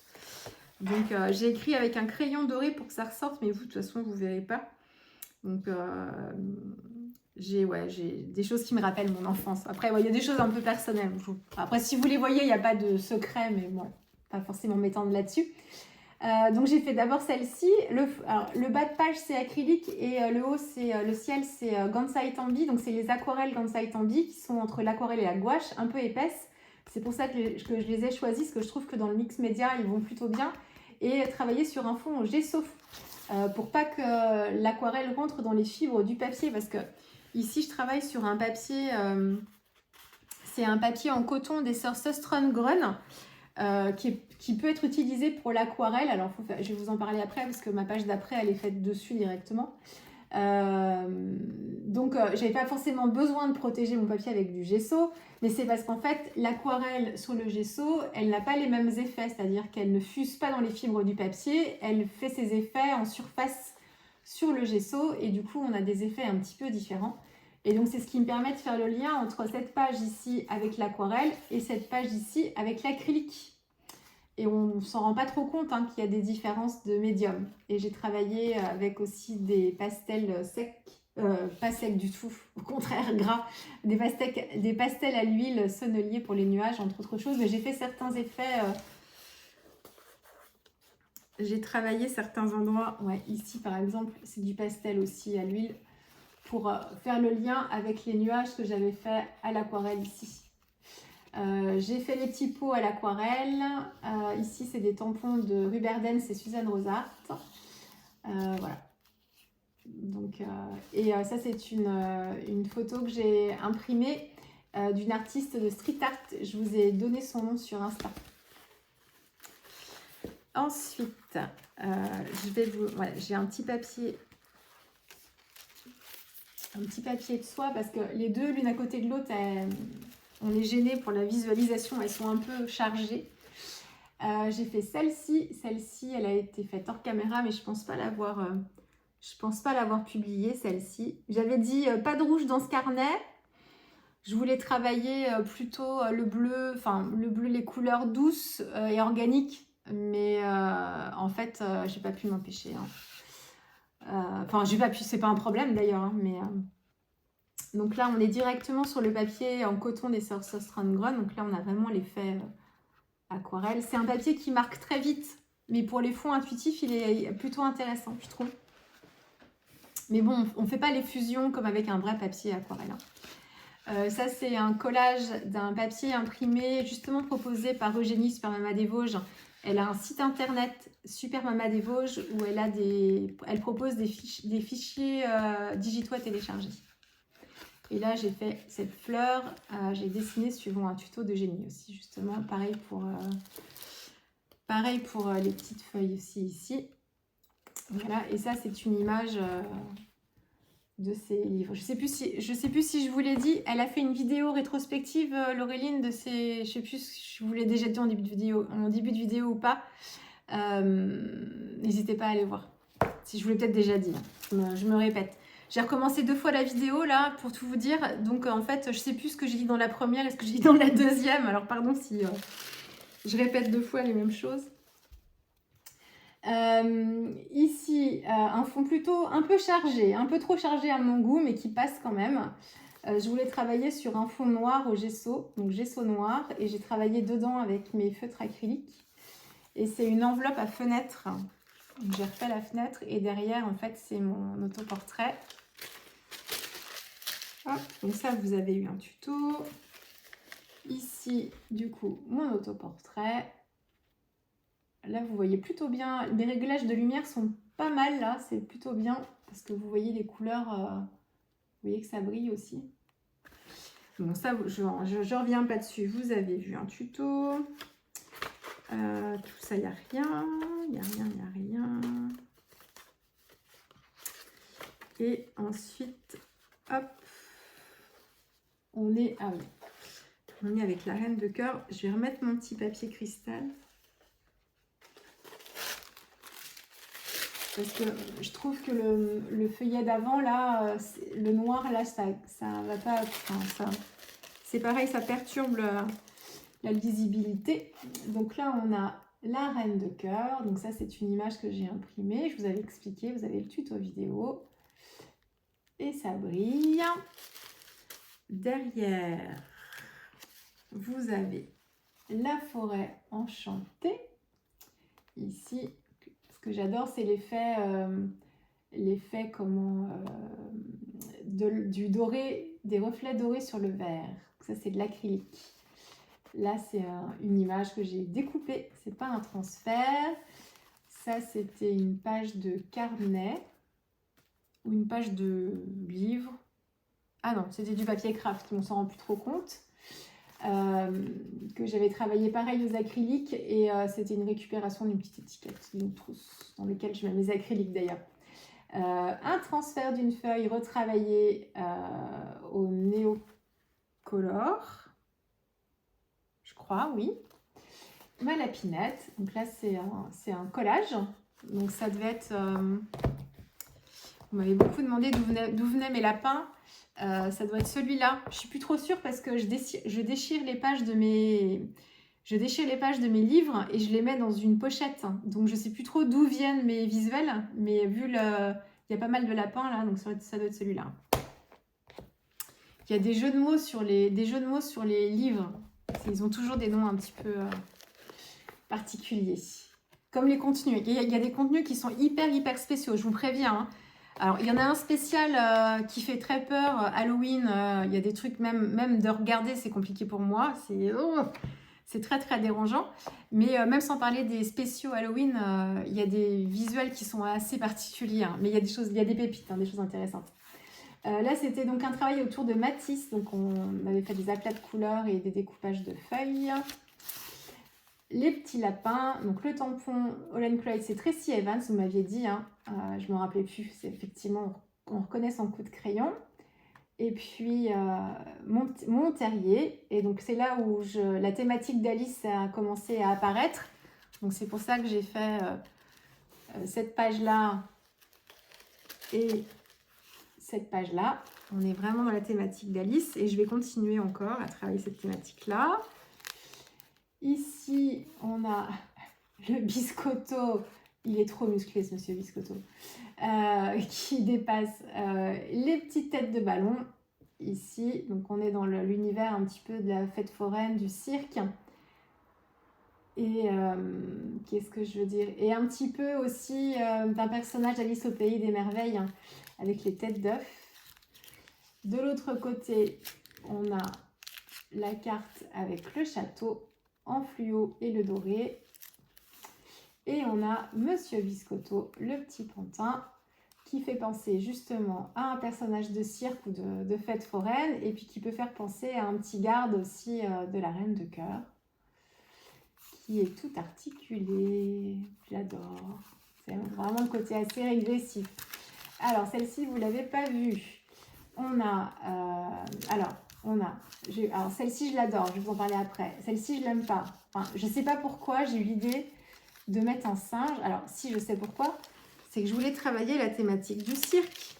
Donc j'ai écrit avec un crayon doré pour que ça ressorte, mais vous de toute façon vous verrez pas. Donc j'ai des choses qui me rappellent mon enfance. Après il y a des choses un peu personnelles. Après si vous les voyez, il n'y a pas de secret, mais bon, pas forcément m'étendre là-dessus. Donc j'ai fait d'abord celle-ci. Le bas de page c'est acrylique et le haut c'est le ciel, c'est Gansai Tambi. Donc c'est les aquarelles Gansai Tambi qui sont entre l'aquarelle et la gouache, un peu épaisses. C'est pour ça que je les ai choisis, parce que je trouve que dans le mix média ils vont plutôt bien. Et travailler sur un fond au gesso pour pas que l'aquarelle rentre dans les fibres du papier, parce que ici je travaille sur un papier, c'est un papier en coton des sœurs Søstrene-Grønn. Qui peut être utilisé pour l'aquarelle. Alors, je vais vous en parler après parce que ma page d'après, elle est faite dessus directement. Donc, j'avais pas forcément besoin de protéger mon papier avec du gesso, mais c'est parce qu'en fait, l'aquarelle sur le gesso, elle n'a pas les mêmes effets, c'est-à-dire qu'elle ne fuse pas dans les fibres du papier, elle fait ses effets en surface sur le gesso et du coup, on a des effets un petit peu différents. Et donc, c'est ce qui me permet de faire le lien entre cette page ici avec l'aquarelle et cette page ici avec l'acrylique. Et on ne s'en rend pas trop compte qu'il y a des différences de médium. Et j'ai travaillé avec aussi des pastels secs pas sec du tout, au contraire gras, des pastels à l'huile sonnelier pour les nuages, entre autres choses, mais j'ai fait certains effets, j'ai travaillé certains endroits, ouais, ici par exemple, c'est du pastel aussi à l'huile, pour faire le lien avec les nuages que j'avais fait à l'aquarelle ici. J'ai fait les typos à l'aquarelle, ici c'est des tampons de Ruberdens et Suzanne Rosart, voilà. Donc, ça c'est une photo que j'ai imprimée d'une artiste de street art. Je vous ai donné son nom sur Insta. Ensuite, voilà, j'ai un petit papier de soie parce que les deux, l'une à côté de l'autre, on est gêné pour la visualisation. Elles sont un peu chargées. J'ai fait celle-ci. Celle-ci, elle a été faite hors caméra, mais je pense pas l'avoir publiée, celle-ci. J'avais dit pas de rouge dans ce carnet. Je voulais travailler plutôt le bleu, les couleurs douces et organiques. Mais en fait, j'ai pas pu m'empêcher. J'ai pas pu, c'est pas un problème d'ailleurs. Hein, mais donc là, on est directement sur le papier en coton des Sorcerer's Run. Donc là, on a vraiment l'effet aquarelle. C'est un papier qui marque très vite. Mais pour les fonds intuitifs, il est plutôt intéressant, je trouve. Mais bon, on ne fait pas les fusions comme avec un vrai papier aquarelle. Hein. Ça, c'est un collage d'un papier imprimé, justement proposé par Eugénie, Super Mama des Vosges. Elle a un site internet, Super Mama des Vosges, où elle propose des fichiers digitaux à télécharger. Et là, j'ai fait cette fleur. J'ai dessiné suivant un tuto d'Eugénie aussi, justement. Pareil pour les petites feuilles aussi ici. Voilà, et ça, c'est une image de ses livres. Je sais plus si je vous l'ai dit, elle a fait une vidéo rétrospective, Laureline, de ses... Je sais plus si je vous l'ai déjà dit en début de vidéo ou pas. N'hésitez pas à aller voir. Si je vous l'ai peut-être déjà dit, hein. Je me répète. J'ai recommencé 2 fois la vidéo, là, pour tout vous dire. Donc, en fait, je sais plus ce que j'ai dit dans la première et ce que j'ai dit dans la deuxième. Alors, pardon si je répète 2 fois les mêmes choses. Ici, un fond plutôt un peu chargé, un peu trop chargé à mon goût, mais qui passe quand même. Je voulais travailler sur un fond noir au gesso, donc gesso noir, et j'ai travaillé dedans avec mes feutres acryliques. Et c'est une enveloppe à fenêtre. J'ai refait la fenêtre et derrière, en fait, c'est mon autoportrait. Hop, donc ça, vous avez eu un tuto. Ici, du coup, mon autoportrait. Là, vous voyez plutôt bien. Les réglages de lumière sont pas mal, là. C'est plutôt bien parce que vous voyez les couleurs. Vous voyez que ça brille aussi. Bon, ça, je reviens pas dessus. Vous avez vu un tuto. Tout ça, il n'y a rien. Il n'y a rien, il n'y a rien. Et ensuite, hop. On est avec la reine de cœur. Je vais remettre mon petit papier cristal. Parce que je trouve que le feuillet d'avant, là, le noir, là, ça va pas... c'est pareil, ça perturbe la lisibilité. Donc là, on a la reine de cœur. Donc ça, c'est une image que j'ai imprimée. Je vous avais expliqué, vous avez le tuto vidéo. Et ça brille. Derrière, vous avez la forêt enchantée. Ici, ce que j'adore, c'est l'effet du doré, des reflets dorés sur le verre. Ça, c'est de l'acrylique. Là, c'est une image que j'ai découpée. C'est pas un transfert. Ça, c'était une page de carnet ou une page de livre. Ah non, c'était du papier craft, on s'en rend plus trop compte. Que j'avais travaillé pareil aux acryliques et c'était une récupération d'une petite étiquette, d'une trousse dans laquelle je mets mes acryliques d'ailleurs. Un transfert d'une feuille retravaillée au néocolor, je crois, oui. Ma lapinette, donc là c'est un collage, donc ça devait être... Vous m'avez beaucoup demandé d'où venaient mes lapins. Ça doit être celui-là. Je suis plus trop sûre parce que je déchire les pages de mes livres et je les mets dans une pochette. Donc je sais plus trop d'où viennent mes visuels, mais vu Il y a pas mal de lapins là, donc ça doit être celui-là. Il y a des jeux de mots sur les livres. Ils ont toujours des noms un petit peu particuliers. Comme les contenus. Il y a des contenus qui sont hyper spéciaux, je vous préviens. Hein. Alors, il y en a un spécial qui fait très peur, Halloween. Il y a des trucs, même de regarder, c'est compliqué pour moi. C'est très dérangeant. Mais même sans parler des spéciaux Halloween, il y a des visuels qui sont assez particuliers. Hein. Mais il y a des pépites, hein, des choses intéressantes. Là, c'était donc un travail autour de Matisse. Donc, on avait fait des aplats de couleurs et des découpages de feuilles. Les petits lapins. Donc, le tampon All Crate, c'est Tracy Evans, vous m'aviez dit. Hein. Je ne me rappelais plus. C'est effectivement, on reconnaît son coup de crayon. Et puis, mon terrier. Et donc, c'est là où la thématique d'Alice a commencé à apparaître. Donc, c'est pour ça que j'ai fait cette page-là et cette page-là. On est vraiment dans la thématique d'Alice et je vais continuer encore à travailler cette thématique-là. Ici, on a le biscotto. Il est trop musclé, ce monsieur biscotto. Qui dépasse les petites têtes de ballon. Ici, donc on est dans l'univers un petit peu de la fête foraine, du cirque. Et qu'est-ce que je veux dire? Et un petit peu aussi d'un personnage d'Alice au pays des merveilles, hein, avec les têtes d'œufs. De l'autre côté, on a la carte avec le château en fluo et le doré. Et on a Monsieur Biscotto, le petit pantin, qui fait penser justement à un personnage de cirque ou de fête foraine, et puis qui peut faire penser à un petit garde aussi de la Reine de Cœur, qui est tout articulé. J'adore. C'est vraiment le côté assez régressif. Alors, celle-ci, vous ne l'avez pas vue. Alors, celle-ci, je l'adore. Je vais vous en parler après. Celle-ci, je ne l'aime pas. Enfin, je ne sais pas pourquoi j'ai eu l'idée de mettre un singe. Alors, si je sais pourquoi, c'est que je voulais travailler la thématique du cirque.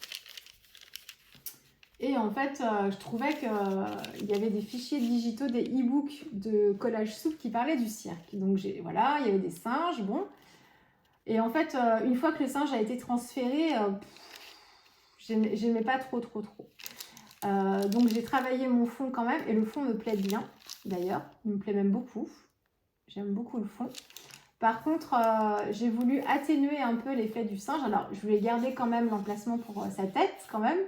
Et en fait, je trouvais qu'il y avait des fichiers digitaux, des e-books de collage souple qui parlaient du cirque. Donc, voilà, il y avait des singes, bon. Et en fait, une fois que le singe a été transféré, j'aimais pas trop. Donc, j'ai travaillé mon fond quand même. Et le fond me plaît bien, d'ailleurs. Il me plaît même beaucoup. J'aime beaucoup le fond. Par contre, j'ai voulu atténuer un peu l'effet du singe. Alors, je voulais garder quand même l'emplacement pour sa tête, quand même.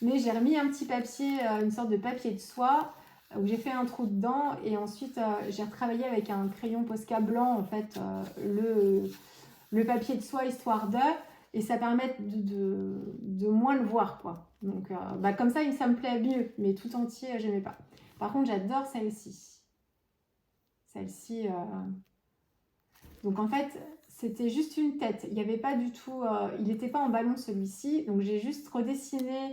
Mais j'ai remis un petit papier, une sorte de papier de soie, où j'ai fait un trou dedans. Et ensuite, j'ai retravaillé avec un crayon Posca blanc, en fait, le papier de soie, histoire de... Et ça permet de moins le voir, quoi. Donc, comme ça, ça me plaît mieux. Mais tout entier, j'aimais pas. Par contre, j'adore celle-ci. Celle-ci... Donc en fait, c'était juste une tête. Il n'y avait pas du tout... il n'était pas en ballon celui-ci. Donc j'ai juste redessiné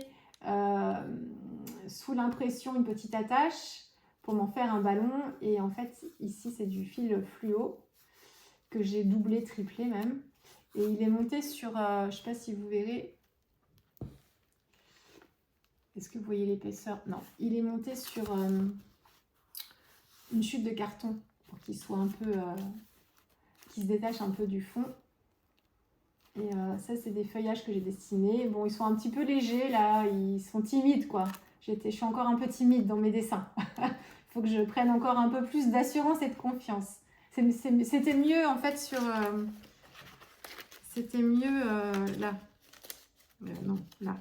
sous l'impression une petite attache pour m'en faire un ballon. Et en fait, ici, c'est du fil fluo que j'ai doublé, triplé même. Et il est monté sur... je ne sais pas si vous verrez. Est-ce que vous voyez l'épaisseur? Non. Il est monté sur une chute de carton pour qu'il soit un peu... qui se détache un peu du fond. Et ça, c'est des feuillages que j'ai dessinés. Bon, ils sont un petit peu légers, là. Ils sont timides, quoi. Je suis encore un peu timide dans mes dessins. Il faut que je prenne encore un peu plus d'assurance et de confiance. C'était mieux, en fait, sur... c'était mieux là. Non, là.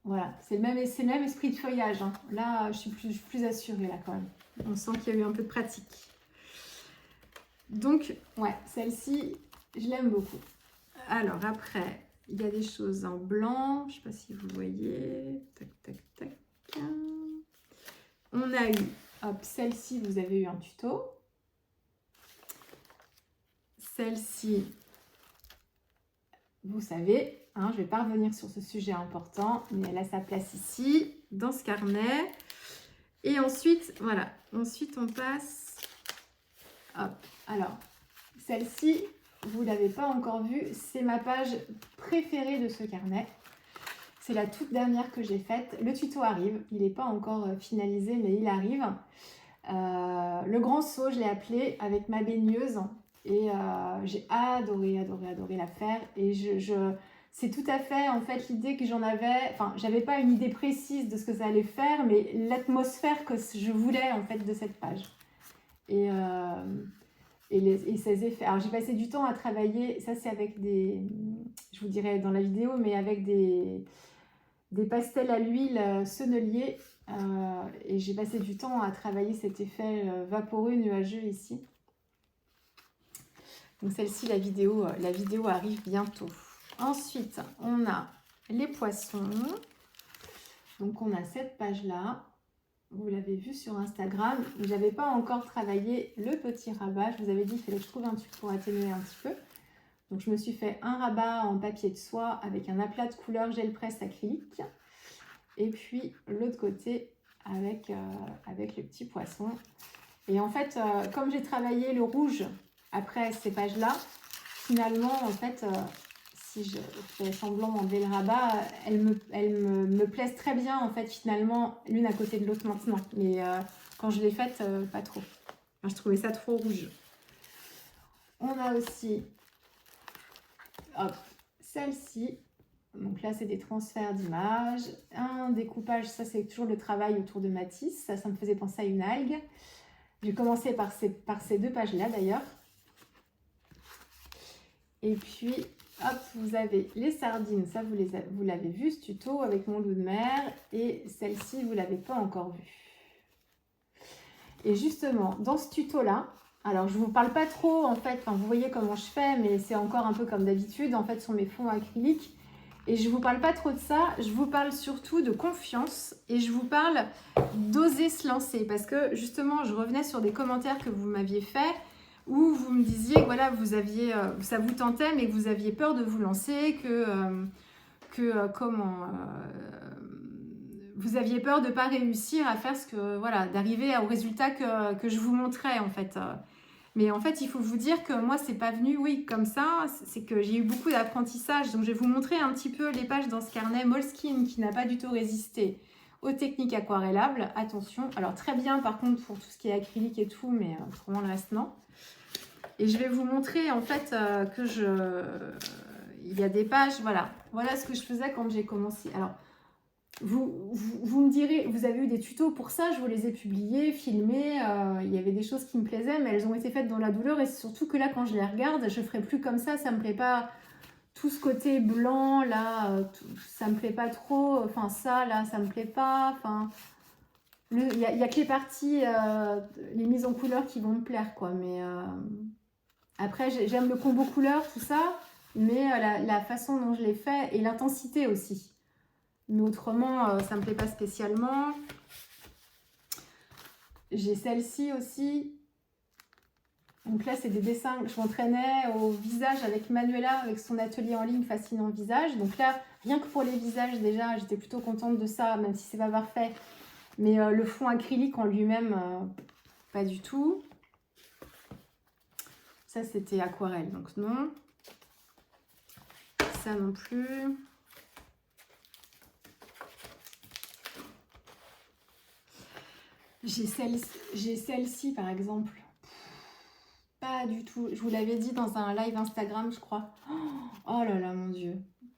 Voilà, c'est le même esprit de feuillage. Hein. Là, je suis plus assurée, là, quand même. On sent qu'il y a eu un peu de pratique. Donc, ouais, celle-ci, je l'aime beaucoup. Alors, après, il y a des choses en blanc. Je ne sais pas si vous voyez. Tac. On a eu, hop, celle-ci, vous avez eu un tuto. Celle-ci, vous savez, hein, je ne vais pas revenir sur ce sujet important, mais elle a sa place ici, dans ce carnet. Et ensuite, voilà, ensuite on passe, hop, alors, celle-ci, vous ne l'avez pas encore vue, c'est ma page préférée de ce carnet. C'est la toute dernière que j'ai faite. Le tuto arrive, il n'est pas encore finalisé, mais il arrive. Le grand saut, je l'ai appelé avec ma baigneuse. Et j'ai adoré, adoré, adoré la faire. Et c'est tout à fait en fait l'idée que j'en avais. Enfin, j'avais pas une idée précise de ce que ça allait faire, mais l'atmosphère que je voulais en fait de cette page. Et ses effets. Alors j'ai passé du temps à travailler, ça c'est avec je vous dirai dans la vidéo, mais avec des pastels à l'huile sennelier. Et j'ai passé du temps à travailler cet effet vaporeux, nuageux ici. Donc celle-ci, la vidéo arrive bientôt. Ensuite, on a les poissons. Donc on a cette page-là. Vous l'avez vu sur Instagram. Je n'avais pas encore travaillé le petit rabat. Je vous avais dit qu'il fallait que je trouve un truc pour atténuer un petit peu. Donc je me suis fait un rabat en papier de soie avec un aplat de couleur gel presse acrylique. Et puis l'autre côté avec les petits poissons. Et en fait, comme j'ai travaillé le rouge après ces pages-là, finalement, en fait, si je fais semblant d'enlever le rabat, elles me plaisent très bien, en fait, finalement, l'une à côté de l'autre maintenant. Mais quand je l'ai faite, pas trop. Enfin, je trouvais ça trop rouge. On a aussi, hop, celle-ci. Donc là, c'est des transferts d'images. Un découpage, ça, c'est toujours le travail autour de Matisse. Ça me faisait penser à une algue. J'ai commencé par ces deux pages-là, d'ailleurs. Et puis, hop, vous avez les sardines, ça vous l'avez vu ce tuto avec mon loup de mer, et celle-ci, vous ne l'avez pas encore vue. Et justement, dans ce tuto-là, alors je ne vous parle pas trop en fait, vous voyez comment je fais, mais c'est encore un peu comme d'habitude, en fait, sur mes fonds acryliques. Et je ne vous parle pas trop de ça, je vous parle surtout de confiance, et je vous parle d'oser se lancer, parce que justement, je revenais sur des commentaires que vous m'aviez faits, où vous me disiez que voilà, ça vous tentait, mais que vous aviez peur de vous lancer, vous aviez peur de ne pas réussir à faire d'arriver au résultat que je vous montrais en fait. Mais en fait, il faut vous dire que moi, c'est pas venu, comme ça, c'est que j'ai eu beaucoup d'apprentissage. Donc, je vais vous montrer un petit peu les pages dans ce carnet Moleskine qui n'a pas du tout résisté aux techniques aquarellables. Attention, alors très bien par contre pour tout ce qui est acrylique et tout, mais autrement le reste non. Et je vais vous montrer en fait il y a des pages, voilà ce que je faisais quand j'ai commencé. Alors, vous me direz, vous avez eu des tutos pour ça, je vous les ai publiés, filmés, il y avait des choses qui me plaisaient, mais elles ont été faites dans la douleur, et c'est surtout que là, quand je les regarde, je ne ferai plus comme ça me plaît pas, tout ce côté blanc, là, ça me plaît pas trop, enfin ça, là, ça me plaît pas, enfin... Il y a que les parties, les mises en couleur qui vont me plaire, quoi, mais... Après, j'aime le combo couleur, tout ça, mais la façon dont je l'ai fait et l'intensité aussi. Mais autrement, ça ne me plaît pas spécialement. J'ai celle-ci aussi. Donc là, c'est des dessins que je m'entraînais au visage avec Manuela, avec son atelier en ligne Fascinant Visage. Donc là, rien que pour les visages, déjà, j'étais plutôt contente de ça, même si c'est pas parfait. Mais le fond acrylique en lui-même, pas du tout. Ça, c'était aquarelle, donc non. Ça non plus. J'ai celle-ci, par exemple. Pas du tout. Je vous l'avais dit dans un live Instagram, je crois. Oh là là, mon Dieu.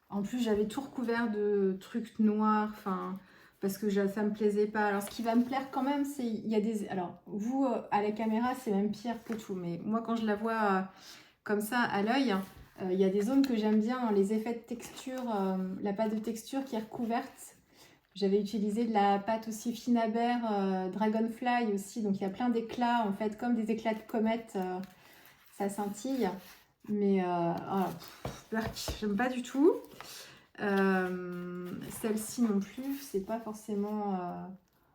En plus, j'avais tout recouvert de trucs noirs, parce que ça me plaisait pas. Alors, ce qui va me plaire quand même, c'est... Il y a des... Alors, vous, à la caméra, c'est même pire que tout. Mais moi, quand je la vois comme ça, à l'œil, il y a des zones que j'aime bien dans les effets de texture, la pâte de texture qui est recouverte. J'avais utilisé de la pâte aussi Finaber, Dragonfly aussi. Donc, il y a plein d'éclats, en fait, comme des éclats de comète. Ça scintille. Mais, j'aime pas du tout. Celle-ci non plus, c'est pas forcément...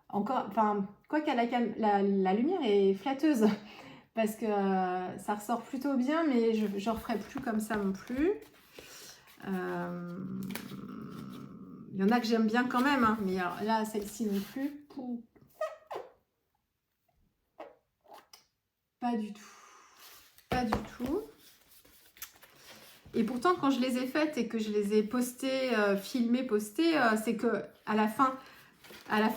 encore... Enfin, quoi qu'à la lumière est flatteuse. Parce que ça ressort plutôt bien, mais je ne referai plus comme ça non plus. Il y en a que j'aime bien quand même, hein, mais alors là, celle-ci non plus. Pas du tout. Pas du tout. Et pourtant, quand je les ai faites et que je les ai postées, filmées, postées, c'est que à la fin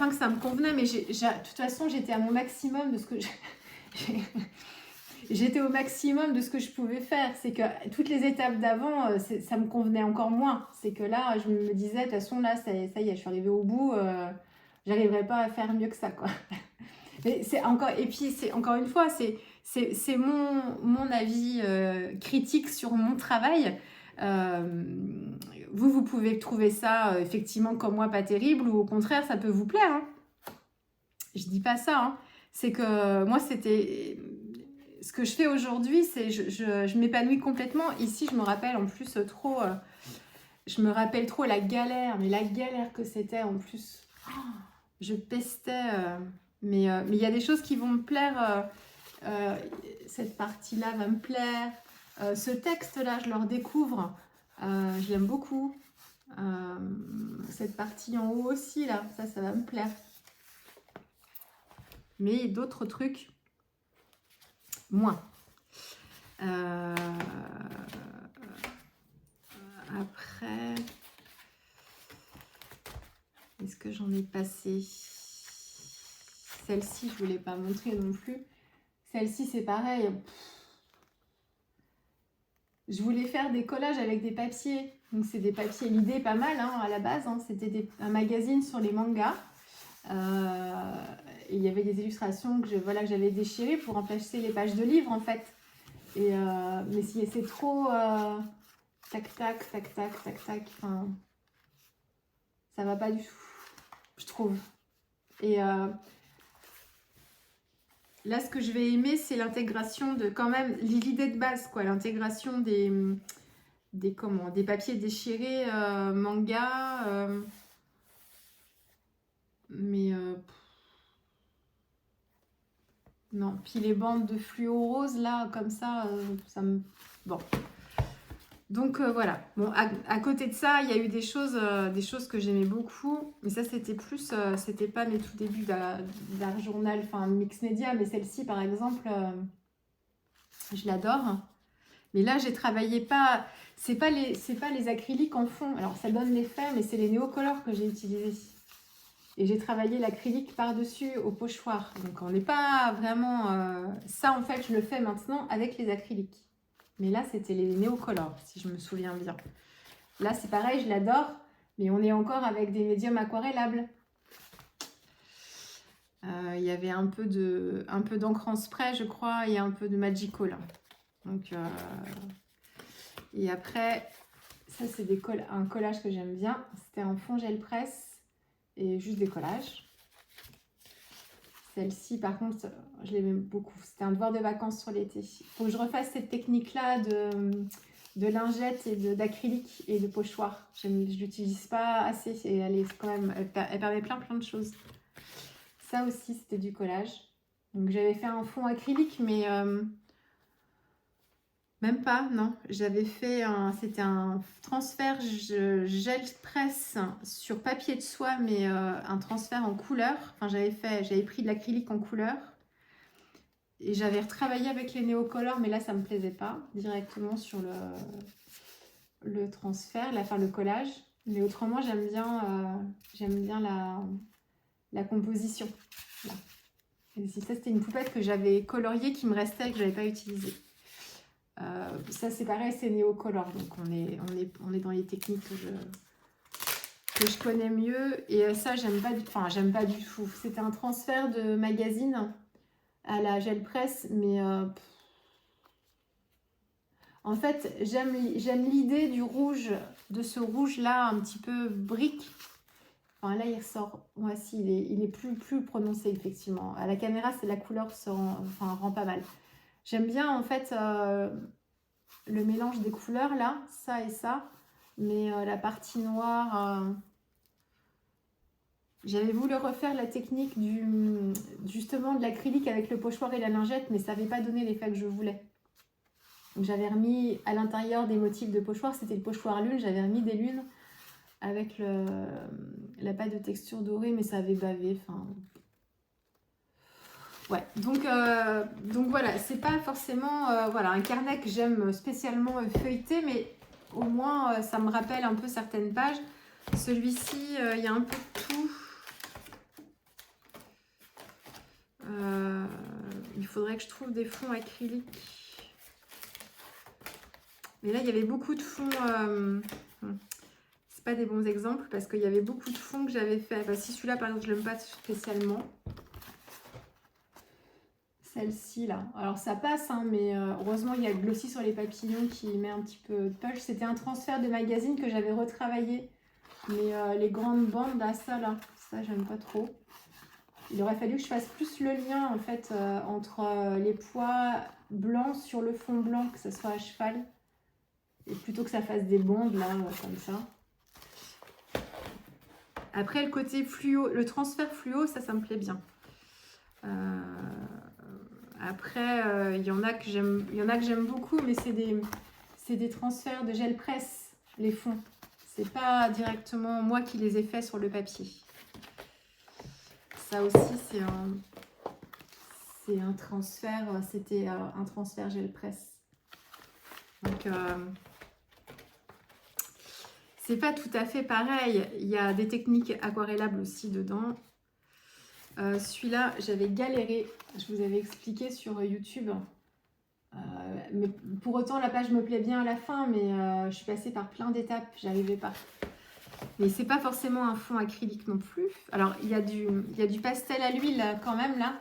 que ça me convenait. Mais de toute façon, j'étais à mon maximum de ce que j'étais au maximum de ce que je pouvais faire. C'est que toutes les étapes d'avant, ça me convenait encore moins. C'est que là, je me disais, de toute façon, là, ça y est, je suis arrivée au bout. J'arriverai pas à faire mieux que ça, quoi. Mais c'est encore, et puis, c'est encore une fois, c'est mon avis critique sur mon travail. Vous pouvez trouver ça, effectivement, comme moi, pas terrible, ou au contraire, ça peut vous plaire. Hein. Je dis pas ça. Hein. C'est que moi, c'était... Ce que je fais aujourd'hui, c'est je m'épanouis complètement. Ici, je me rappelle en plus trop... je me rappelle trop la galère, mais la galère que c'était en plus. Oh, je pestais. Mais il y a des choses qui vont me plaire. Cette partie-là va me plaire. Ce texte-là, je le redécouvre. Je l'aime beaucoup. Cette partie en haut aussi, là, ça va me plaire. Mais d'autres trucs, moins. Après, est-ce que j'en ai passé? Celle-ci, je ne voulais pas montrer non plus. Celle-ci, c'est pareil. Je voulais faire des collages avec des papiers. Donc, c'est des papiers, l'idée pas mal hein, à la base. Hein. C'était un magazine sur les mangas. Et il y avait des illustrations que j'avais déchirées pour remplacer les pages de livres en fait. Mais si c'est trop tac tac tac tac tac tac, enfin, ça va pas du tout, je trouve. Et là, ce que je vais aimer, c'est l'intégration de quand même l'idée de base, quoi, l'intégration des papiers déchirés manga, mais non. Puis les bandes de fluo rose là, comme ça me bon. Donc voilà. Bon, à côté de ça, il y a eu des choses que j'aimais beaucoup. Mais ça, c'était plus, c'était pas mes tout débuts d'art journal, enfin mix média, mais celle-ci, par exemple, je l'adore. Mais là, j'ai travaillé pas, c'est pas les acryliques en fond. Alors ça donne l'effet, mais c'est les néocolores que j'ai utilisés. Et j'ai travaillé l'acrylique par-dessus au pochoir. Donc on n'est pas vraiment, ça en fait, je le fais maintenant avec les acryliques. Mais là, c'était les néocolores, si je me souviens bien. Là, c'est pareil, je l'adore, mais on est encore avec des médiums aquarellables. Il y avait un peu d'encre en spray, je crois, et un peu de Magico, là. Donc, et après, ça, c'est un collage que j'aime bien. C'était en fond gel presse et juste des collages. Celle-ci, par contre, je l'aimais beaucoup. C'était un devoir de vacances sur l'été. Il faut que je refasse cette technique-là de lingette et d'acrylique et de pochoir. Je ne l'utilise pas assez. Et elle permet plein de choses. Ça aussi, c'était du collage. Donc, j'avais fait un fond acrylique, mais même pas, non. J'avais fait c'était un transfert gel presse sur papier de soie, mais un transfert en couleur. Enfin, j'avais pris de l'acrylique en couleur. Et j'avais retravaillé avec les néocolores, mais là, ça me plaisait pas directement sur le transfert, le collage. Mais autrement, j'aime bien la composition. Là. Et ça, c'était une poupette que j'avais coloriée, qui me restait et que j'avais pas utilisée. Ça c'est pareil, c'est néocolore, donc on est dans les techniques que je connais mieux. Et ça, j'aime pas du tout. C'était un transfert de magazine à la gel presse, mais en fait, j'aime l'idée du rouge, de ce rouge là, un petit peu brique. Enfin là, il ressort. Ouais, si, il est plus prononcé, effectivement. À la caméra, c'est la couleur rend pas mal. J'aime bien en fait le mélange des couleurs là, ça et ça, mais la partie noire, j'avais voulu refaire la technique justement de l'acrylique avec le pochoir et la lingette, mais ça n'avait pas donné l'effet que je voulais. Donc j'avais remis à l'intérieur des motifs de pochoir, c'était le pochoir lune, j'avais remis des lunes avec la pâte de texture dorée, mais ça avait bavé, enfin... Ouais, donc voilà, c'est pas forcément un carnet que j'aime spécialement feuilleter, mais au moins ça me rappelle un peu certaines pages. Celui-ci, il y a un peu de tout. il faudrait que je trouve des fonds acryliques. Mais là, il y avait beaucoup de fonds... c'est pas des bons exemples parce qu'il y avait beaucoup de fonds que j'avais fait. Enfin, si celui-là, par exemple, je l'aime pas spécialement. Celle-ci, là. Alors, ça passe, hein, mais heureusement, il y a le glossy sur les papillons qui met un petit peu de punch. C'était un transfert de magazine que j'avais retravaillé. Mais les grandes bandes, là, ça, j'aime pas trop. Il aurait fallu que je fasse plus le lien, en fait, entre les pois blancs sur le fond blanc, que ça soit à cheval. Et plutôt que ça fasse des bandes, là, comme ça. Après, le côté fluo, le transfert fluo, ça me plaît bien. Après, il y en a que j'aime beaucoup, mais c'est des transferts de gel presse, les fonds. C'est pas directement moi qui les ai faits sur le papier. Ça aussi, c'est un transfert, c'était un transfert gel presse. Donc, c'est pas tout à fait pareil. Il y a des techniques aquarellables aussi dedans. Celui-là, j'avais galéré. Je vous avais expliqué sur YouTube. Mais pour autant, la page me plaît bien à la fin, mais je suis passée par plein d'étapes. J'arrivais pas. Mais c'est pas forcément un fond acrylique non plus. Alors, il y a du pastel à l'huile quand même là.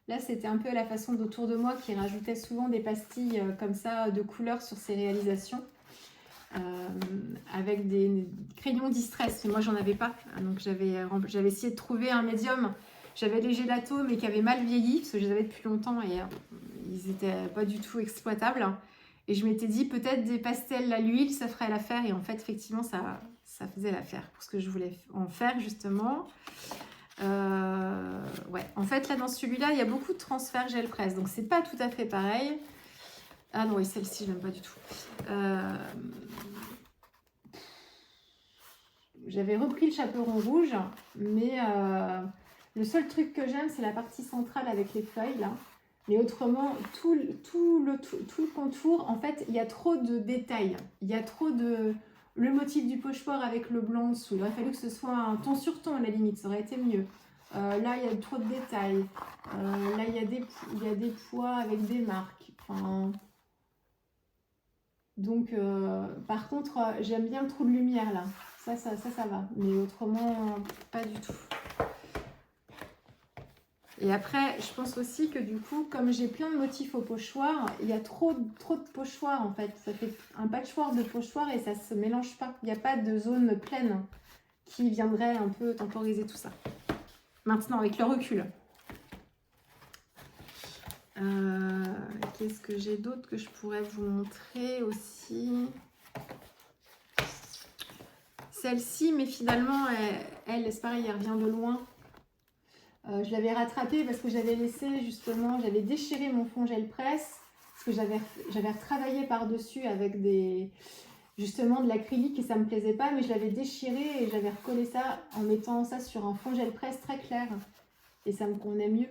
Là, c'était un peu la façon d'Autour de moi qui rajoutait souvent des pastilles comme ça de couleurs sur ses réalisations. Avec des crayons distress. Mais moi, j'en avais pas. Donc, j'avais essayé de trouver un médium. J'avais des gélatos, mais qui avaient mal vieilli, parce que je les avais depuis longtemps et ils n'étaient pas du tout exploitables. Et je m'étais dit, peut-être des pastels à l'huile, ça ferait l'affaire. Et en fait, effectivement, ça faisait l'affaire pour ce que je voulais en faire, justement. Ouais. En fait, là, dans celui-là, il y a beaucoup de transferts gel presse. Donc, c'est pas tout à fait pareil. Ah non, oui, celle-ci, je n'aime pas du tout. J'avais repris le chaperon rouge, mais le seul truc que j'aime, c'est la partie centrale avec les feuilles, là. Mais autrement, tout le contour, en fait, il y a trop de détails. Il y a trop de... Le motif du pochoir avec le blanc en dessous. Il aurait fallu que ce soit un ton sur ton, à la limite, ça aurait été mieux. Là, il y a trop de détails. Là, il y a des pois avec des marques. Enfin... Donc, par contre, j'aime bien le trou de lumière, là. Ça va. Mais autrement, pas du tout. Et après, je pense aussi que du coup, comme j'ai plein de motifs au pochoir, il y a trop de pochoirs, en fait. Ça fait un patchwork de pochoirs et ça se mélange pas. Il n'y a pas de zone pleine qui viendrait un peu temporiser tout ça. Maintenant, avec le recul. Qu'est-ce que j'ai d'autre que je pourrais vous montrer aussi? Celle-ci, mais finalement, elle c'est pareil, elle revient de loin. Je l'avais rattrapée parce que j'avais laissé justement, j'avais déchiré mon fond gel presse parce que j'avais retravaillé par-dessus avec justement de l'acrylique et ça me plaisait pas, mais je l'avais déchiré et j'avais recollé ça en mettant ça sur un fond gel presse très clair et ça me convenait mieux.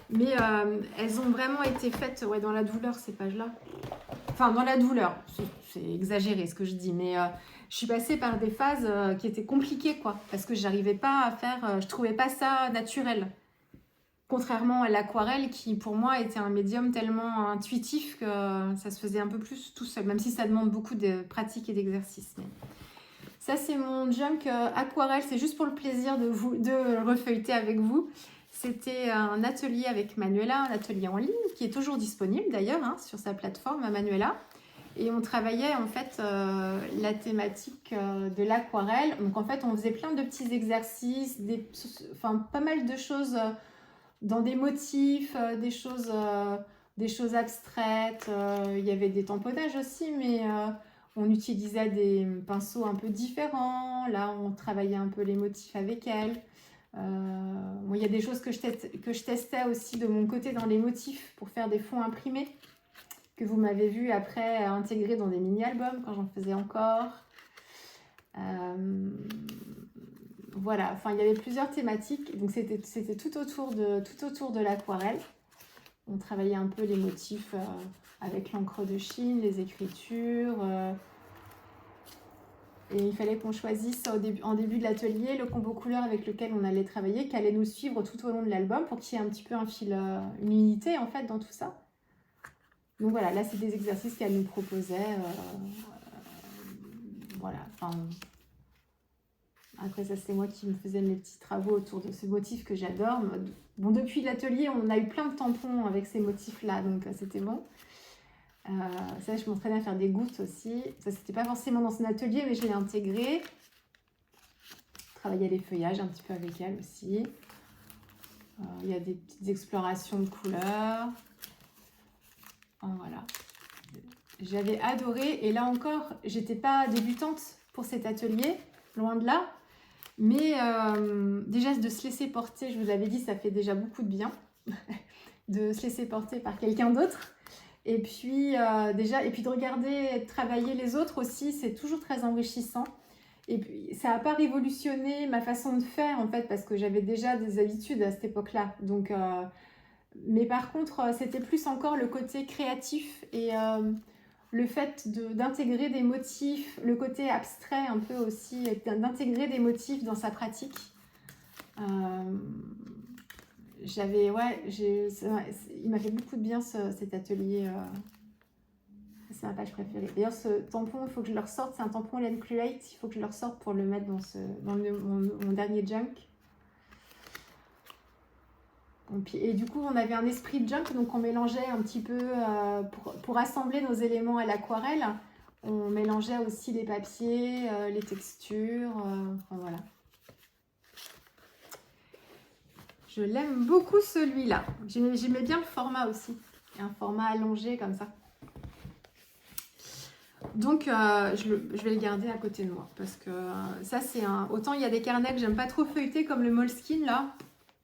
Mais elles ont vraiment été faites dans la douleur, ces pages-là. Enfin, dans la douleur, c'est exagéré ce que je dis, mais je suis passée par des phases qui étaient compliquées, quoi. Parce que j'arrivais pas à faire... je trouvais pas ça naturel. Contrairement à l'aquarelle qui, pour moi, était un médium tellement intuitif que ça se faisait un peu plus tout seul, même si ça demande beaucoup de pratique et d'exercice. Mais... Ça, c'est mon junk aquarelle. C'est juste pour le plaisir de refeuilleter avec vous. C'était un atelier avec Manuela, un atelier en ligne qui est toujours disponible d'ailleurs sur sa plateforme Manuela. Et on travaillait en fait la thématique de l'aquarelle. Donc en fait, on faisait plein de petits exercices, pas mal de choses dans des motifs, des choses abstraites. Il y avait des tamponnages aussi, mais on utilisait des pinceaux un peu différents. Là, on travaillait un peu les motifs avec elle. Bon, il y a des choses que je testais aussi de mon côté dans les motifs pour faire des fonds imprimés que vous m'avez vu après intégrer dans des mini-albums quand j'en faisais encore. Voilà, enfin il y avait plusieurs thématiques, donc c'était tout autour de l'aquarelle. On travaillait un peu les motifs avec l'encre de Chine, les écritures. Et il fallait qu'on choisisse en début de l'atelier le combo couleur avec lequel on allait travailler, qui allait nous suivre tout au long de l'album pour qu'il y ait un petit peu un fil, une unité en fait dans tout ça. Donc voilà, là c'est des exercices qu'elle nous proposait. Voilà, enfin, après ça c'est moi qui me faisais mes petits travaux autour de ce motif que j'adore. Bon, depuis l'atelier on a eu plein de tampons avec ces motifs là, donc c'était bon. Ça je m'entraînais à faire des gouttes aussi. Ça c'était pas forcément dans son atelier mais je l'ai intégré. Travailler les feuillages un petit peu avec elle aussi. Il y a des petites explorations de couleurs. Voilà. J'avais adoré et là encore j'étais pas débutante pour cet atelier, loin de là. Mais déjà de se laisser porter, je vous l'avais dit, ça fait déjà beaucoup de bien de se laisser porter par quelqu'un d'autre. Et puis et puis de regarder travailler les autres aussi, c'est toujours très enrichissant. Et puis ça n'a pas révolutionné ma façon de faire en fait, parce que j'avais déjà des habitudes à cette époque-là. Donc, mais par contre, c'était plus encore le côté créatif et le fait d'intégrer des motifs, le côté abstrait un peu aussi, d'intégrer des motifs dans sa pratique. Il m'a fait beaucoup de bien cet atelier. C'est ma page préférée. D'ailleurs, ce tampon, il faut que je le ressorte. C'est un tampon Laine Cluate. Il faut que je le ressorte pour le mettre dans mon dernier junk. Et du coup, on avait un esprit de junk, donc on mélangeait un petit peu, pour assembler nos éléments à l'aquarelle, on mélangeait aussi les papiers, les textures, enfin, voilà. Je l'aime beaucoup celui-là. J'aimais bien le format aussi, un format allongé comme ça. Donc, je vais le garder à côté de moi, parce que ça, c'est un... Autant il y a des carnets que j'aime pas trop feuilleter, comme le Moleskine, là.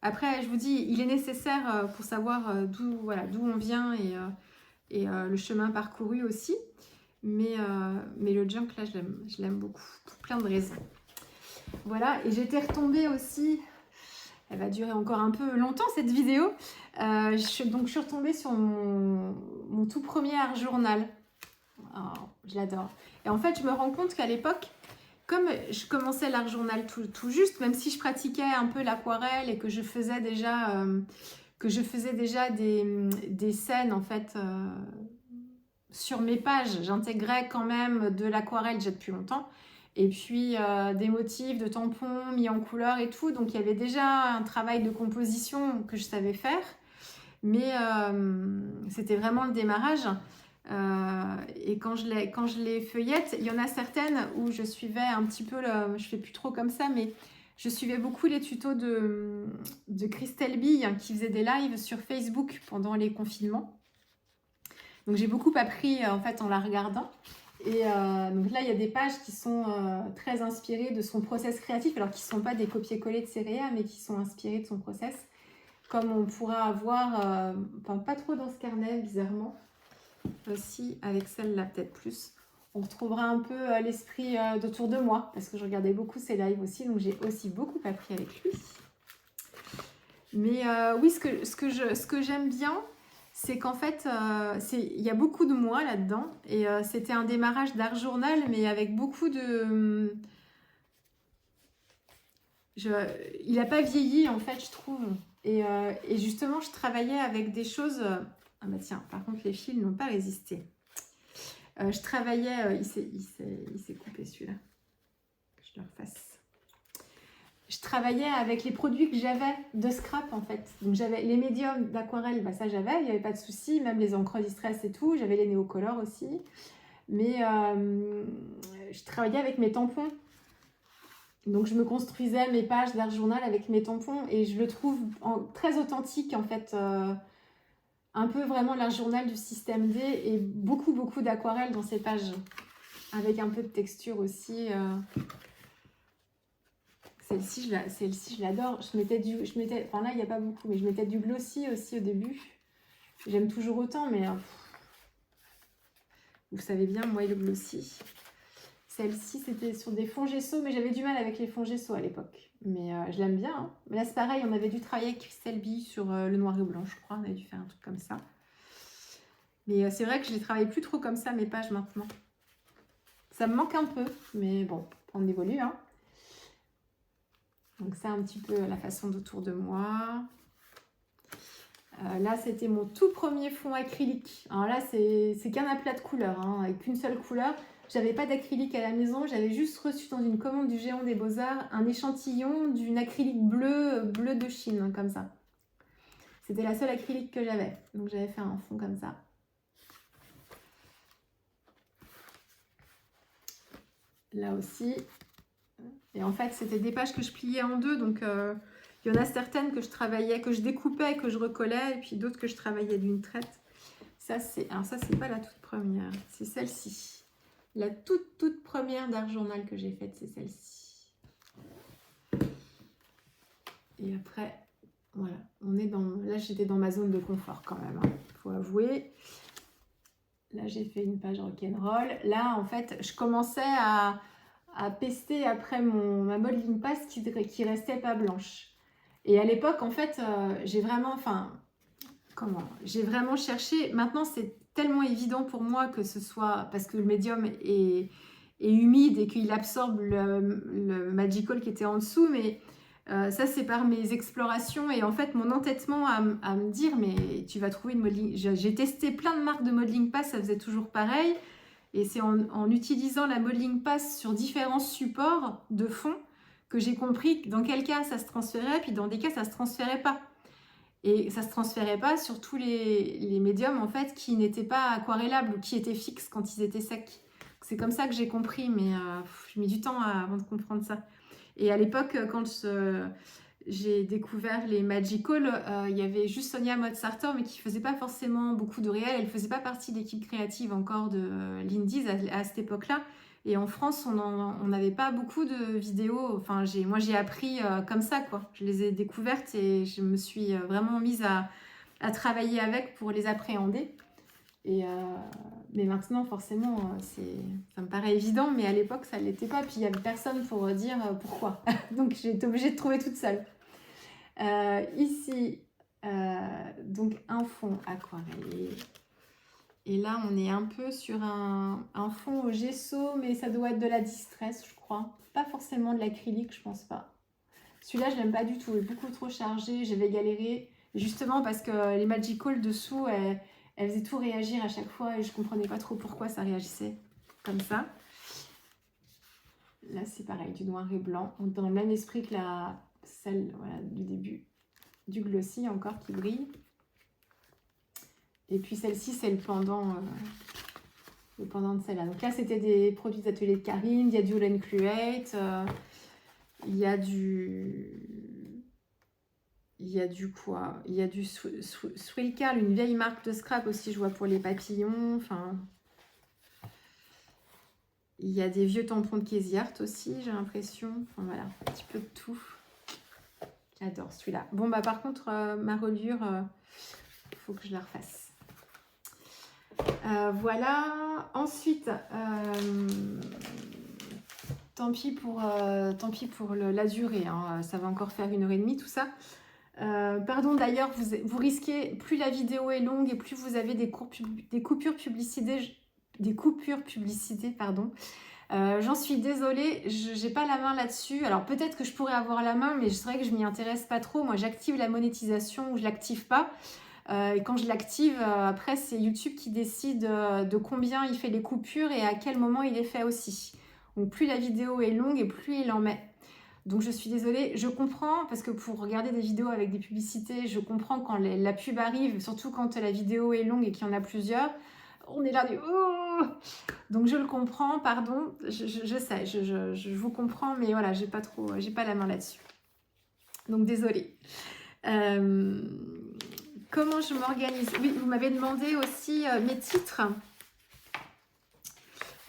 Après, je vous dis, il est nécessaire pour savoir d'où on vient et le chemin parcouru aussi. Mais le junk, là, je l'aime beaucoup, pour plein de raisons. Voilà, et j'étais retombée aussi, elle va durer encore un peu longtemps cette vidéo. Donc, je suis retombée sur mon tout premier art journal. Oh, je l'adore. Et en fait, je me rends compte qu'à l'époque, comme je commençais l'art journal tout juste, même si je pratiquais un peu l'aquarelle et que je faisais déjà, des scènes en fait sur mes pages, j'intégrais quand même de l'aquarelle déjà depuis longtemps. Et puis des motifs de tampons mis en couleur et tout. Donc il y avait déjà un travail de composition que je savais faire. Mais c'était vraiment le démarrage. Et quand je les feuillette, il y en a certaines où je suivais un petit peu, je fais plus trop comme ça, mais je suivais beaucoup les tutos de Christelle Bille qui faisait des lives sur Facebook pendant les confinements. Donc j'ai beaucoup appris en fait en la regardant. Et donc là il y a des pages qui sont très inspirées de son process créatif, alors qui ne sont pas des copier-coller de Céréa, mais qui sont inspirées de son process, comme on pourra avoir, enfin pas trop dans ce carnet bizarrement. Aussi avec celle-là peut-être plus, on retrouvera un peu l'esprit d'Autour de moi, parce que je regardais beaucoup ses lives aussi, donc j'ai aussi beaucoup appris avec lui. Mais oui, ce que j'aime bien, c'est qu'en fait il y a beaucoup de moi là-dedans, et c'était un démarrage d'art journal, mais avec beaucoup de... il n'a pas vieilli en fait, je trouve, et justement je travaillais avec des choses... Ah bah tiens, par contre les fils n'ont pas résisté. Je travaillais, il s'est coupé celui-là. Je le refasse. Je travaillais avec les produits que j'avais de scrap en fait. Donc j'avais les médiums d'aquarelle, bah ça j'avais, il n'y avait pas de souci, même les encres distress et tout. J'avais les néocolores aussi. Mais je travaillais avec mes tampons. Donc je me construisais mes pages d'art journal avec mes tampons et je le trouve très authentique en fait. Un peu vraiment l'art journal du système D et beaucoup d'aquarelle dans ces pages, avec un peu de texture aussi. Celle-ci, je l'adore. Enfin là, il n'y a pas beaucoup, mais je mettais du glossy aussi au début. J'aime toujours autant, mais vous savez bien, moi, le glossy. Celle-ci, c'était sur des fonds gesso, mais j'avais du mal avec les fonds gesso à l'époque. Mais je l'aime bien. Hein. Mais là, c'est pareil, on avait dû travailler avec Christelle Bille sur le noir et blanc, je crois. On avait dû faire un truc comme ça. Mais c'est vrai que je ne les travaille plus trop comme ça, mes pages, maintenant. Ça me manque un peu, mais bon, on évolue, hein. Donc ça, un petit peu la façon d'Autour de moi. Là, c'était mon tout premier fond acrylique. Alors là, c'est qu'un aplat de couleurs, hein, avec une seule couleur. J'avais pas d'acrylique à la maison, j'avais juste reçu dans une commande du Géant des Beaux-Arts un échantillon d'une acrylique bleu de Chine, hein, comme ça. C'était la seule acrylique que j'avais, donc j'avais fait un fond comme ça. Là aussi. Et en fait, c'était des pages que je pliais en deux, donc il y en a certaines que je travaillais, que je découpais, que je recollais, et puis d'autres que je travaillais d'une traite. Alors ça, c'est pas la toute première, c'est celle-ci. La toute première d'art journal que j'ai faite, c'est celle-ci. Et après, voilà, on est dans... Là, j'étais dans ma zone de confort quand même, hein, faut avouer. Là, j'ai fait une page rock'n'roll. Là, en fait, je commençais à pester après ma modeling pass qui restait pas blanche. Et à l'époque, en fait, j'ai vraiment cherché. Maintenant, c'est tellement évident pour moi que ce soit parce que le médium est humide et qu'il absorbe le magical qui était en dessous, mais ça, c'est par mes explorations et en fait, mon entêtement à me dire, mais tu vas trouver une modeling. J'ai testé plein de marques de modeling pass, ça faisait toujours pareil. Et c'est en utilisant la modeling pass sur différents supports de fond que j'ai compris dans quel cas ça se transférait, puis dans des cas ça se transférait pas. Et ça se transférait pas sur tous les médiums en fait qui n'étaient pas aquarellables ou qui étaient fixes quand ils étaient secs. C'est comme ça que j'ai compris, mais j'ai mis du temps avant de comprendre ça. Et à l'époque, quand j'ai découvert les Magical, il y avait juste Sonia Mozartor, mais qui faisait pas forcément beaucoup de réel. Elle faisait pas partie de l'équipe créative encore de l'Indies à cette époque-là. Et en France, on n'avait pas beaucoup de vidéos. Enfin, moi, j'ai appris comme ça, quoi. Je les ai découvertes et je me suis vraiment mise à travailler avec pour les appréhender. Mais maintenant, forcément, ça me paraît évident, mais à l'époque, ça ne l'était pas. Puis, il n'y avait personne pour dire pourquoi. Donc, j'ai été obligée de trouver toute seule. Ici, donc un fond aquarellé. Et là, on est un peu sur un fond au gesso, mais ça doit être de la distress, je crois. Pas forcément de l'acrylique, je pense pas. Celui-là, je l'aime pas du tout. Il est beaucoup trop chargé. J'avais galéré. Justement, parce que les Magical dessous, elles faisaient tout réagir à chaque fois et je comprenais pas trop pourquoi ça réagissait comme ça. Là, c'est pareil, du noir et blanc. Dans le même esprit que celle du début du glossy encore qui brille. Et puis celle-ci, c'est le pendant de celle-là. Donc là, c'était des produits d'atelier de Karine. Il y a du Olen Cluate. Il y a du quoi? Il y a du Swilkarl, une vieille marque de scrap aussi, je vois, pour les papillons. Enfin, il y a des vieux tampons de Casey Art aussi, j'ai l'impression. Enfin voilà, un petit peu de tout. J'adore celui-là. Bon, bah par contre, ma reliure, il faut que je la refasse. Voilà. Ensuite, tant pis pour la durée. Hein. Ça va encore faire 1h30 tout ça. Pardon, d'ailleurs, vous risquez, plus la vidéo est longue et plus vous avez des coupures publicité, pardon. J'en suis désolée, j'ai pas la main là-dessus. Alors peut-être que je pourrais avoir la main, mais c'est vrai que je m'y intéresse pas trop. Moi, j'active la monétisation ou je l'active pas. Et quand je l'active, après, c'est YouTube qui décide de combien il fait les coupures et à quel moment il les fait aussi. Donc plus la vidéo est longue et plus il en met. Donc je suis désolée, je comprends, parce que pour regarder des vidéos avec des publicités, je comprends quand la pub arrive, surtout quand la vidéo est longue et qu'il y en a plusieurs. On est là du oh. Donc je le comprends, pardon, je sais, je vous comprends, mais voilà, j'ai pas la main là-dessus. Donc désolée. Comment je m'organise? Oui, vous m'avez demandé aussi mes titres.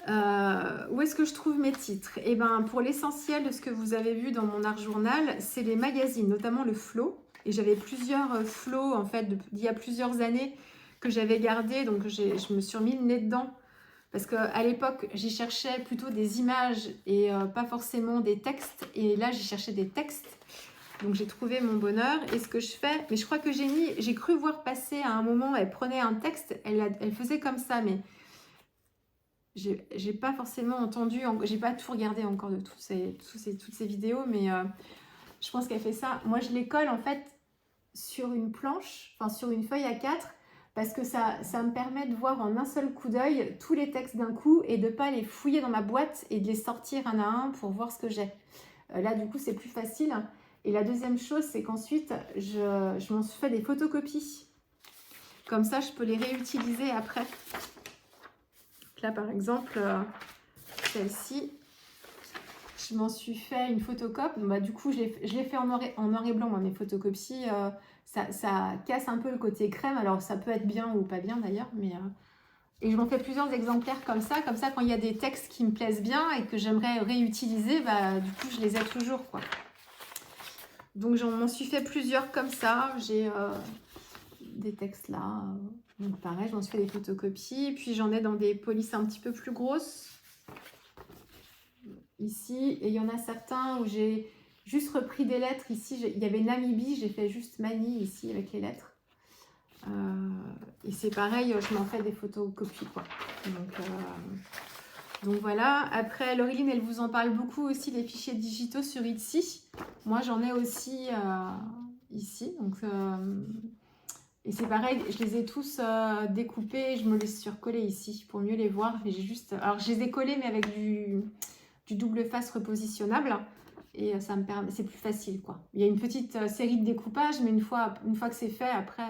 Où est-ce que je trouve mes titres? Eh ben, pour l'essentiel de ce que vous avez vu dans mon art journal, c'est les magazines, notamment le Flow. Et j'avais plusieurs Flow, en fait, d'il y a plusieurs années que j'avais gardé. Donc, je me suis remis le nez dedans. Parce qu'à l'époque, j'y cherchais plutôt des images et pas forcément des textes. Et là, j'y cherchais des textes. Donc, j'ai trouvé mon bonheur. Et ce que je fais, mais je crois que j'ai cru voir passer à un moment, elle prenait un texte, elle faisait comme ça, mais j'ai pas forcément entendu, j'ai pas tout regardé encore de toutes ces vidéos, mais je pense qu'elle fait ça. Moi, je les colle en fait sur une planche, enfin sur une feuille A4, parce que ça me permet de voir en un seul coup d'œil tous les textes d'un coup et de pas les fouiller dans ma boîte et de les sortir un à un pour voir ce que j'ai. Là, du coup, c'est plus facile. Et la deuxième chose, c'est qu'ensuite, je m'en fais des photocopies. Comme ça, je peux les réutiliser après. Là, par exemple, celle-ci, je m'en suis fait une photocopie. Bah, du coup, je l'ai fait en noir et blanc, moi, mes photocopies. Ça casse un peu le côté crème. Alors, ça peut être bien ou pas bien, d'ailleurs. Mais, et je m'en fais plusieurs exemplaires comme ça. Comme ça, quand il y a des textes qui me plaisent bien et que j'aimerais réutiliser, bah, du coup, je les ai toujours, quoi. Donc, j'en m'en suis fait plusieurs comme ça. J'ai des textes là. Donc, pareil, je m'en suis fait des photocopies. Puis, j'en ai dans des polices un petit peu plus grosses. Ici, et il y en a certains où j'ai juste repris des lettres. Ici, il y avait Namibie, j'ai fait juste Mani ici avec les lettres. Et c'est pareil, je m'en fais des photocopies, quoi. Donc voilà. Après, Laureline, elle vous en parle beaucoup aussi, les fichiers digitaux sur Etsy. Moi, j'en ai aussi ici. Donc, et c'est pareil, je les ai tous découpés. Je me les suis surcollés ici pour mieux les voir. Mais j'ai juste... Alors, je les ai collés, mais avec du double face repositionnable. Et ça me permet... C'est plus facile, quoi. Il y a une petite série de découpage, mais une fois que c'est fait, après...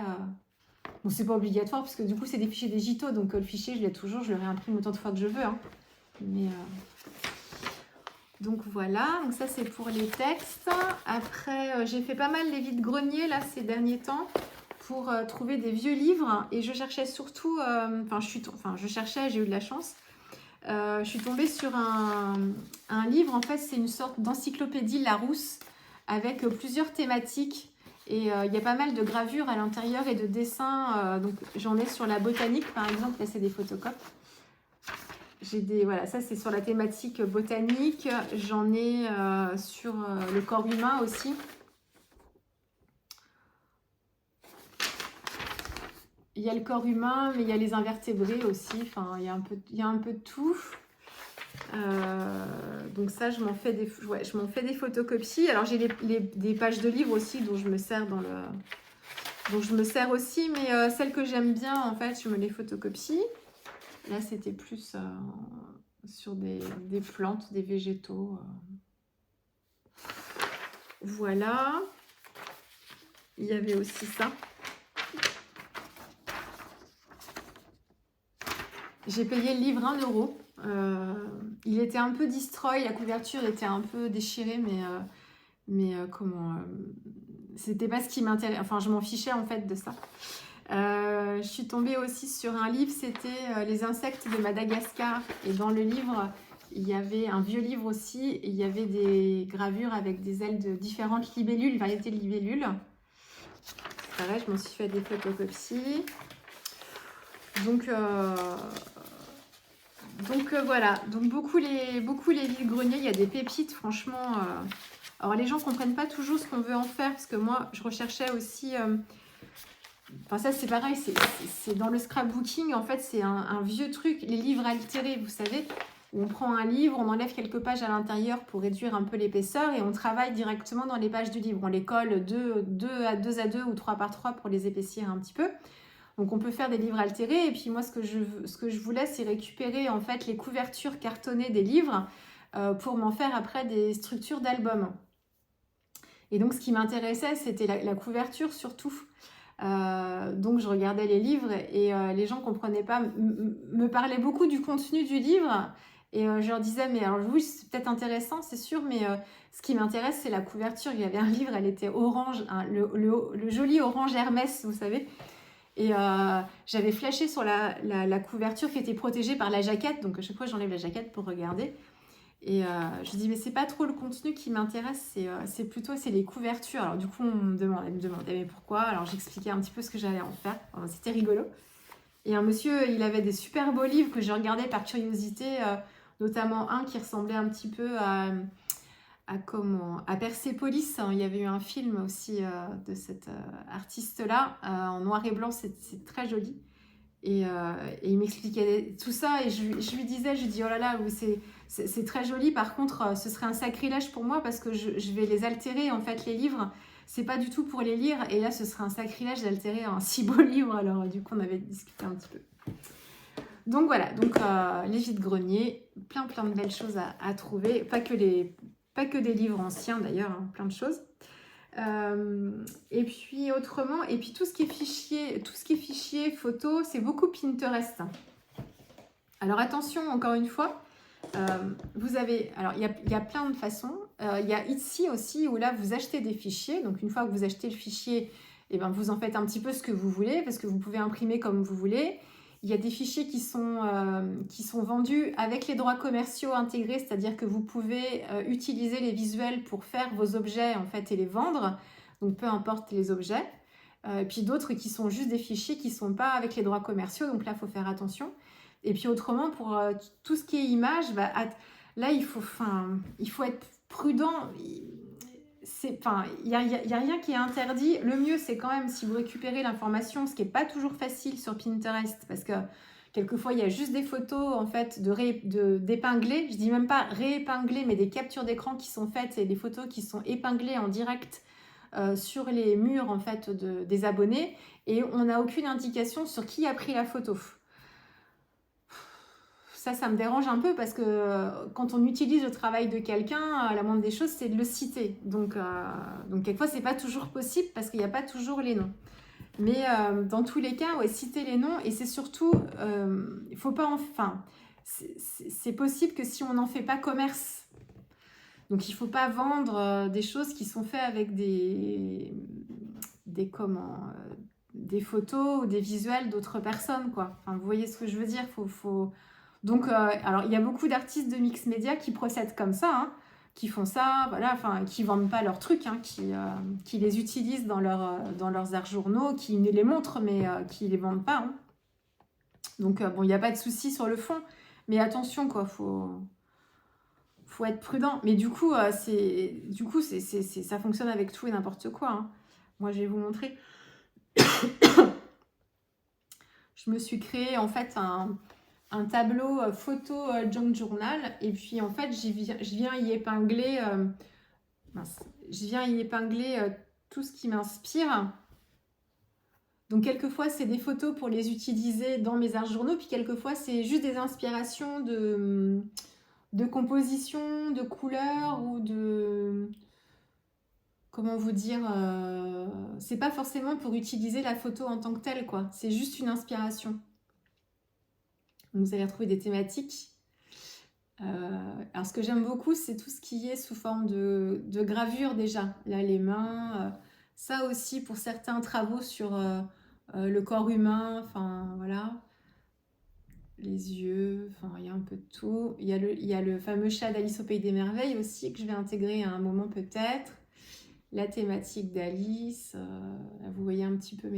Bon, c'est pas obligatoire, parce que du coup, c'est des fichiers digitaux. Donc, le fichier, je l'ai toujours. Je le réimprime autant de fois que je veux, hein. Mais... Donc voilà, donc ça c'est pour les textes. Après, j'ai fait pas mal les vides-greniers là ces derniers temps pour trouver des vieux livres. Et je cherchais surtout, je cherchais, j'ai eu de la chance. Je suis tombée sur un livre, en fait c'est une sorte d'encyclopédie Larousse avec plusieurs thématiques. Et il y a pas mal de gravures à l'intérieur et de dessins. Donc j'en ai sur la botanique par exemple, là c'est des photocopies. Voilà, ça c'est sur la thématique botanique. J'en ai sur le corps humain aussi. Il y a le corps humain, mais il y a les invertébrés aussi. Enfin, il y a un peu de tout. Donc ça, je m'en fais des photocopies. Alors j'ai des pages de livres aussi dont je me sers aussi, mais celles que j'aime bien, en fait, je me les photocopie. Là, c'était plus sur des plantes, des végétaux. Voilà. Il y avait aussi ça. J'ai payé le livre 1 euro. Il était un peu destroy, la couverture était un peu déchirée, mais c'était pas ce qui m'intéressait. Enfin, je m'en fichais en fait de ça. Je suis tombée aussi sur un livre, c'était Les insectes de Madagascar. Et dans le livre, il y avait un vieux livre aussi, et il y avait des gravures avec des ailes de différentes libellules, variétés de libellules. Pareil, je m'en suis fait des photocopies. Donc voilà, donc beaucoup les vides-greniers, il y a des pépites, franchement. Alors les gens ne comprennent pas toujours ce qu'on veut en faire, parce que moi, je recherchais aussi... Enfin ça c'est pareil, c'est dans le scrapbooking, en fait c'est un vieux truc, les livres altérés, vous savez, où on prend un livre, on enlève quelques pages à l'intérieur pour réduire un peu l'épaisseur et on travaille directement dans les pages du livre. On les colle 2 à 2 ou 3 par 3 pour les épaissir un petit peu. Donc on peut faire des livres altérés et puis moi ce que je voulais c'est récupérer en fait les couvertures cartonnées des livres pour m'en faire après des structures d'albums. Et donc ce qui m'intéressait c'était la couverture surtout. Donc je regardais les livres et les gens ne comprenaient pas, me parlaient beaucoup du contenu du livre et je leur disais mais alors oui c'est peut-être intéressant c'est sûr mais ce qui m'intéresse c'est la couverture. Il y avait un livre, elle était orange, hein, le joli orange Hermès vous savez. Et j'avais flashé sur la couverture qui était protégée par la jaquette. Donc à chaque fois, j'enlève la jaquette pour regarder. Et je dis, mais c'est pas trop le contenu qui m'intéresse, c'est plutôt les couvertures. Alors du coup, elle me demandait mais pourquoi. Alors j'expliquais un petit peu ce que j'allais en faire. C'était rigolo. Et un monsieur, il avait des super beaux livres que j'ai regardés par curiosité, notamment un qui ressemblait un petit peu à Persépolis. Il y avait eu un film aussi de cette artiste-là, en noir et blanc, c'est très joli. Et il m'expliquait tout ça et je lui disais, oh là là, c'est très joli, par contre ce serait un sacrilège pour moi parce que je vais les altérer en fait, les livres, c'est pas du tout pour les lire et là ce serait un sacrilège d'altérer un si beau livre. Alors du coup on avait discuté un petit peu. Donc voilà, les vides-greniers, plein de belles choses à trouver, pas que des livres anciens d'ailleurs, hein, plein de choses. Et puis autrement, et puis tout ce qui est fichier photo, c'est beaucoup Pinterest. Alors attention, encore une fois, vous avez, alors il y a plein de façons. Il y a Etsy aussi où là vous achetez des fichiers. Donc une fois que vous achetez le fichier, et ben vous en faites un petit peu ce que vous voulez parce que vous pouvez imprimer comme vous voulez. Il y a des fichiers qui sont vendus avec les droits commerciaux intégrés, c'est-à-dire que vous pouvez utiliser les visuels pour faire vos objets en fait et les vendre, donc peu importe les objets. Et puis d'autres qui sont juste des fichiers qui ne sont pas avec les droits commerciaux, donc là il faut faire attention. Et puis autrement, pour tout ce qui est image, là il faut être prudent. Il n'y a rien qui est interdit. Le mieux, c'est quand même si vous récupérez l'information, ce qui n'est pas toujours facile sur Pinterest, parce que quelquefois, il y a juste des photos en fait d'épinglées. Je dis même pas réépinglées, mais des captures d'écran qui sont faites et des photos qui sont épinglées en direct sur les murs en fait des abonnés. Et on n'a aucune indication sur qui a pris la photo. Ça me dérange un peu parce que quand on utilise le travail de quelqu'un, la moindre des choses, c'est de le citer. Donc quelquefois, c'est pas toujours possible parce qu'il n'y a pas toujours les noms. Mais dans tous les cas, ouais, citer les noms. Et c'est surtout, il faut pas c'est possible que si on n'en fait pas commerce. Donc il ne faut pas vendre des choses qui sont faites avec des photos ou des visuels d'autres personnes, quoi. Enfin, vous voyez ce que je veux dire, Donc, alors, il y a beaucoup d'artistes de mix média qui procèdent comme ça, hein, qui font ça, voilà, enfin, qui ne vendent pas leurs trucs, hein, qui les utilisent dans leurs arts journaux, qui les montrent, mais qui ne les vendent pas. Hein. Donc, bon, il n'y a pas de souci sur le fond, mais attention, quoi, faut être prudent. Mais du coup, ça fonctionne avec tout et n'importe quoi. Hein. Moi, je vais vous montrer. Je me suis créé, en fait, un tableau photo junk journal et puis en fait je viens y épingler tout ce qui m'inspire. Donc quelquefois c'est des photos pour les utiliser dans mes arts journaux, puis quelquefois c'est juste des inspirations de composition, de couleurs ou de, comment vous dire, c'est pas forcément pour utiliser la photo en tant que telle, quoi, c'est juste une inspiration. Vous allez retrouver des thématiques. Alors, ce que j'aime beaucoup, c'est tout ce qui est sous forme de gravure déjà. Là, les mains. Ça aussi, pour certains travaux sur le corps humain. Enfin, voilà. Les yeux. Enfin, il y a un peu de tout. Il y a le fameux chat d'Alice au Pays des Merveilles aussi, que je vais intégrer à un moment peut-être. La thématique d'Alice. Là, vous voyez un petit peu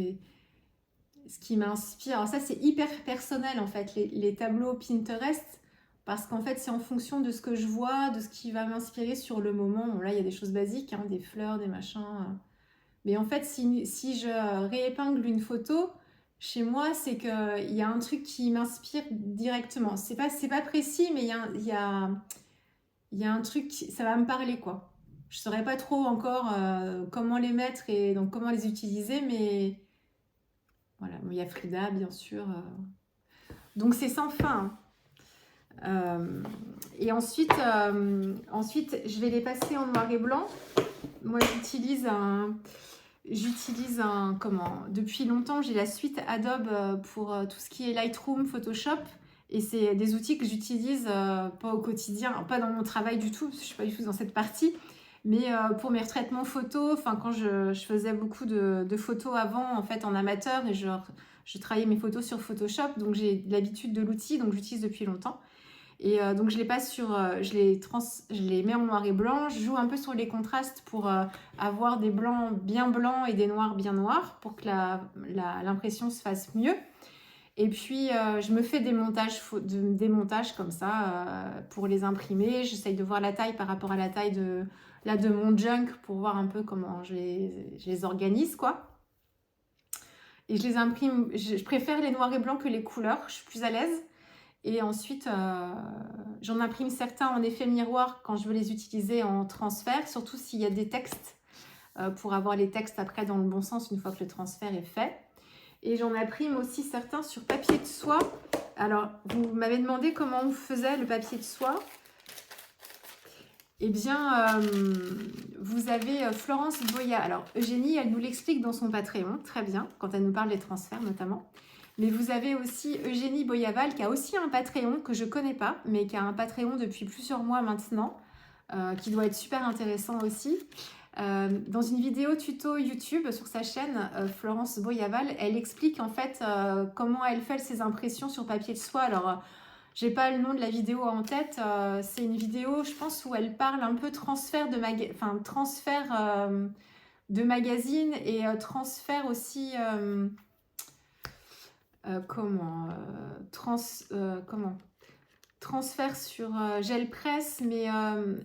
ce qui m'inspire. Alors ça, c'est hyper personnel en fait, les tableaux Pinterest, parce qu'en fait, c'est en fonction de ce que je vois, de ce qui va m'inspirer sur le moment. Bon, là, il y a des choses basiques, hein, des fleurs, des machins. Mais en fait, si je réépingle une photo, chez moi, c'est qu'il y a un truc qui m'inspire directement. C'est pas précis, mais il y a un truc, ça va me parler, quoi. Je ne saurais pas trop encore comment les mettre et donc comment les utiliser, mais... Voilà, il y a Frida, bien sûr. Donc, c'est sans fin. Et ensuite, je vais les passer en noir et blanc. Moi, depuis longtemps, j'ai la suite Adobe pour tout ce qui est Lightroom, Photoshop. Et c'est des outils que j'utilise pas au quotidien, pas dans mon travail du tout, parce que je ne suis pas du tout dans cette partie. Mais pour mes retraitements photos, quand je faisais beaucoup de photos avant, en fait, en amateur, et je travaillais mes photos sur Photoshop, donc j'ai l'habitude de l'outil, donc j'utilise depuis longtemps. Et donc je les passe je les mets en noir et blanc, je joue un peu sur les contrastes pour avoir des blancs bien blancs et des noirs bien noirs, pour que l'impression se fasse mieux. Et puis, je me fais des montages comme ça pour les imprimer. J'essaye de voir la taille par rapport à la taille de mon junk pour voir un peu comment je les organise, quoi. Et je les imprime, je préfère les noirs et blancs que les couleurs, je suis plus à l'aise. Et ensuite, j'en imprime certains en effet miroir quand je veux les utiliser en transfert, surtout s'il y a des textes, pour avoir les textes après dans le bon sens une fois que le transfert est fait. Et j'en imprime aussi certains sur papier de soie. Alors, vous m'avez demandé comment on faisait le papier de soie. Eh bien, vous avez Florence Boya. Alors, Eugénie, elle nous l'explique dans son Patreon, très bien, quand elle nous parle des transferts notamment. Mais vous avez aussi Eugénie Boyaval qui a aussi un Patreon que je ne connais pas, mais qui a un Patreon depuis plusieurs mois maintenant, qui doit être super intéressant aussi. Dans une vidéo tuto YouTube sur sa chaîne, Florence Boyaval, elle explique en fait comment elle fait ses impressions sur papier de soie. Alors, j'ai pas le nom de la vidéo en tête, c'est une vidéo, je pense, où elle parle un peu transfert de magazine et transfert aussi... transfert sur gel presse, mais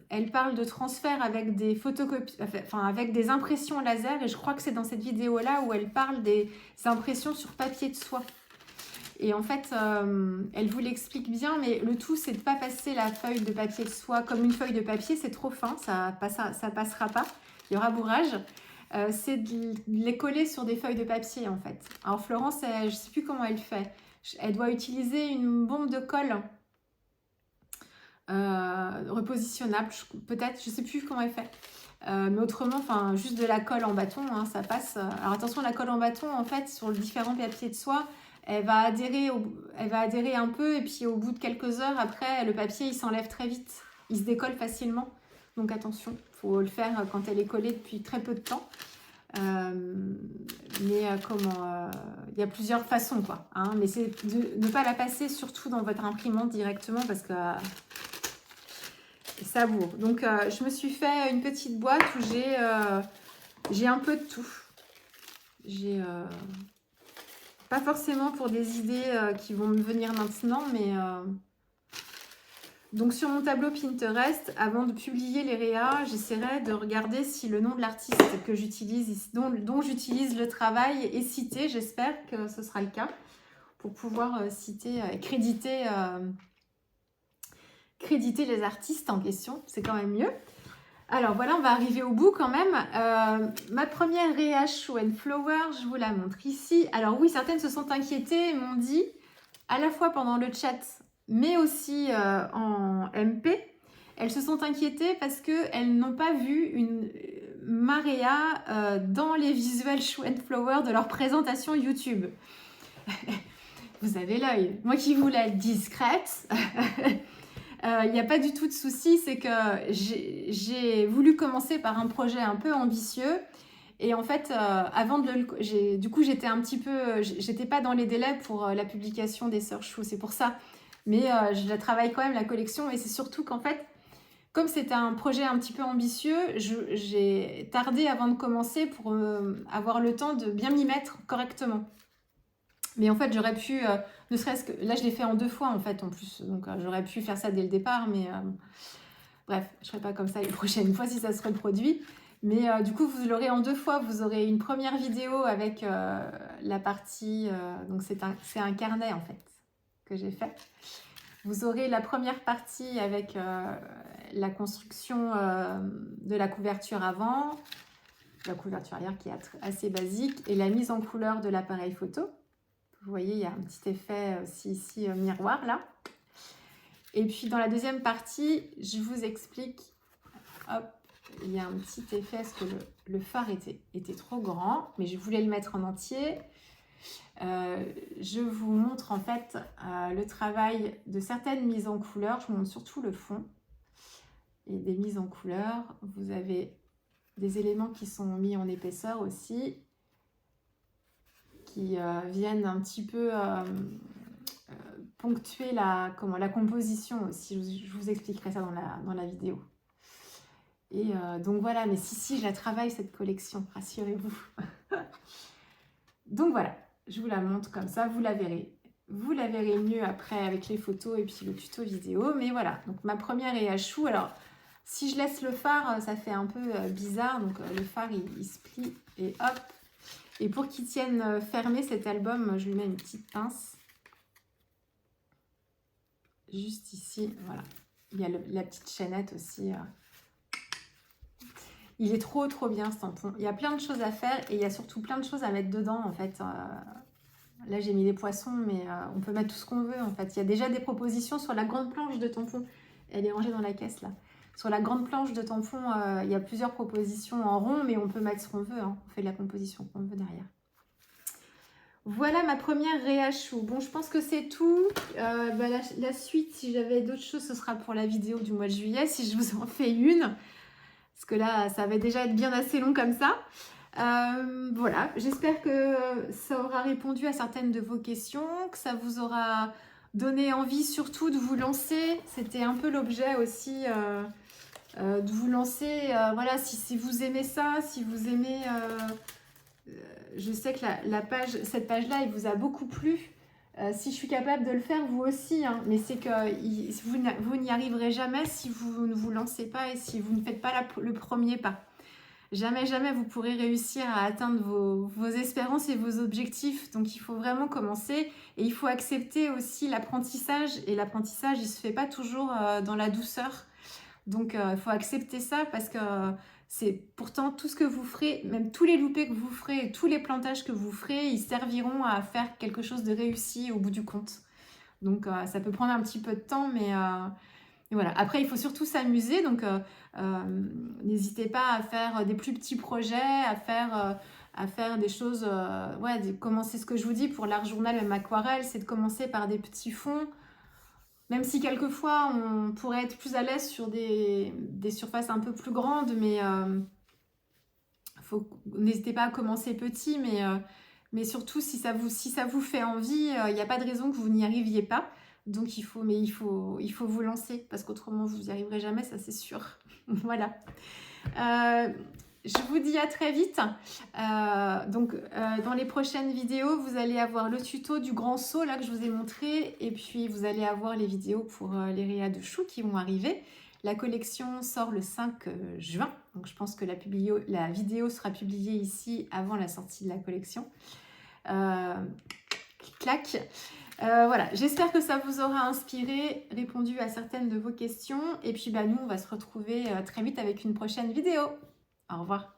elle parle de transfert avec des photocopies, enfin avec des impressions laser, et je crois que c'est dans cette vidéo là où elle parle des impressions sur papier de soie. Et en fait, elle vous l'explique bien, mais le tout c'est de pas passer la feuille de papier de soie comme une feuille de papier, c'est trop fin, ça passera pas, il y aura bourrage. C'est de les coller sur des feuilles de papier en fait. Alors Florence, je ne sais plus comment elle fait. Elle doit utiliser une bombe de colle repositionnable, peut-être, je ne sais plus comment elle fait. Mais autrement, enfin, juste de la colle en bâton, hein, ça passe. Alors attention, la colle en bâton, en fait, sur le différent papier de soie, elle va adhérer un peu, et puis au bout de quelques heures, après, le papier, il s'enlève très vite. Il se décolle facilement. Donc attention, il faut le faire quand elle est collée depuis très peu de temps. Il y a plusieurs façons, quoi. Hein, mais c'est de ne pas la passer surtout dans votre imprimante directement parce que ça bourre. Donc je me suis fait une petite boîte où j'ai un peu de tout. J'ai pas forcément pour des idées qui vont me venir maintenant, mais donc sur mon tableau Pinterest, avant de publier les réas, j'essaierai de regarder si le nom de l'artiste que j'utilise, dont j'utilise le travail est cité. J'espère que ce sera le cas pour pouvoir citer et créditer les artistes en question. C'est quand même mieux. Alors voilà, on va arriver au bout quand même. Ma première réa Show and Flower, je vous la montre ici. Alors oui, certaines se sont inquiétées et m'ont dit, à la fois pendant le chat, mais aussi en MP, elles se sont inquiétées parce qu'elles n'ont pas vu ma réa dans les visuels Show and Flower de leur présentation YouTube. Vous avez l'œil. Moi qui voulais être discrète, il n'y a pas du tout de souci, c'est que j'ai voulu commencer par un projet un peu ambitieux. Et en fait, du coup, j'étais pas dans les délais pour la publication des Sœurs Chou, c'est pour ça. Mais je la travaille quand même, la collection, et c'est surtout qu'en fait, comme c'était un projet un petit peu ambitieux, j'ai tardé avant de commencer pour avoir le temps de bien m'y mettre correctement. Mais en fait, j'aurais pu, ne serait-ce que... Là, je l'ai fait en 2 fois, en fait, en plus. Donc, j'aurais pu faire ça dès le départ, mais... bref, je ne ferai pas comme ça les prochaines fois si ça se reproduit. Mais du coup, vous l'aurez en 2 fois. Vous aurez une première vidéo avec la partie... donc, c'est un carnet, en fait, que j'ai fait. Vous aurez la première partie avec la construction de la couverture avant, la couverture arrière qui est assez basique, et la mise en couleur de l'appareil photo. Vous voyez, il y a un petit effet aussi ici miroir, là. Et puis, dans la deuxième partie, je vous explique... Hop, il y a un petit effet parce que le phare était trop grand, mais je voulais le mettre en entier. Je vous montre en fait le travail de certaines mises en couleur. Je vous montre surtout le fond et des mises en couleur. Vous avez des éléments qui sont mis en épaisseur aussi, qui viennent un petit peu ponctuer la composition aussi. Je vous expliquerai ça dans la vidéo. Et donc voilà, mais si, je la travaille cette collection, rassurez-vous. Donc voilà, je vous la montre comme ça, vous la verrez. Vous la verrez mieux après avec les photos et puis le tuto vidéo. Mais voilà, donc ma première est à chou. Alors, si je laisse le phare, ça fait un peu bizarre. Donc le phare, il se plie et hop. Et pour qu'il tienne fermé cet album, je lui mets une petite pince. Juste ici, voilà. Il y a la petite chaînette aussi. Il est trop bien ce tampon. Il y a plein de choses à faire et il y a surtout plein de choses à mettre dedans en fait. Là j'ai mis des poissons mais on peut mettre tout ce qu'on veut en fait. Il y a déjà des propositions sur la grande planche de tampons. Elle est rangée dans la caisse là. Sur la grande planche de tampons, il y a plusieurs propositions en rond mais on peut mettre ce qu'on veut. Hein. On fait la composition qu'on veut derrière. Voilà ma première réachou. Bon, je pense que c'est tout. La suite, si j'avais d'autres choses, ce sera pour la vidéo du mois de juillet, si je vous en fais une. Parce que là, ça va déjà être bien assez long comme ça. Voilà, j'espère que ça aura répondu à certaines de vos questions, que ça vous aura donné envie surtout de vous lancer. C'était un peu l'objet aussi de vous lancer. Voilà, si vous aimez ça, si vous aimez... je sais que cette page-là, il vous a beaucoup plu. Si je suis capable de le faire, vous aussi. Hein, mais c'est que vous n'y arriverez jamais si vous ne vous lancez pas et si vous ne faites pas le premier pas. Jamais, jamais vous pourrez réussir à atteindre vos espérances et vos objectifs. Donc, il faut vraiment commencer. Et il faut accepter aussi l'apprentissage. Et l'apprentissage, il ne se fait pas toujours dans la douceur. Donc, il faut accepter ça parce que c'est pourtant tout ce que vous ferez, même tous les loupés que vous ferez, tous les plantages que vous ferez, ils serviront à faire quelque chose de réussi au bout du compte. Donc, ça peut prendre un petit peu de temps, mais voilà. Après, il faut surtout s'amuser. Donc, n'hésitez pas à faire des plus petits projets, à faire des choses... commencer ce que je vous dis pour l'art journal, même aquarelle, c'est de commencer par des petits fonds. Même si quelquefois, on pourrait être plus à l'aise sur des surfaces un peu plus grandes, mais n'hésitez pas à commencer petit, mais surtout, si ça vous fait envie, il n'y a pas de raison que vous n'y arriviez pas. Donc, il faut vous lancer, parce qu'autrement, vous n'y arriverez jamais, ça c'est sûr. Voilà. Je vous dis à très vite. Dans les prochaines vidéos, vous allez avoir le tuto du grand saut là que je vous ai montré. Et puis, vous allez avoir les vidéos pour les réas de choux qui vont arriver. La collection sort le 5 juin. Donc, je pense que la vidéo sera publiée ici avant la sortie de la collection. Clac. Voilà, j'espère que ça vous aura inspiré, répondu à certaines de vos questions. Et puis, nous, on va se retrouver très vite avec une prochaine vidéo. Au revoir.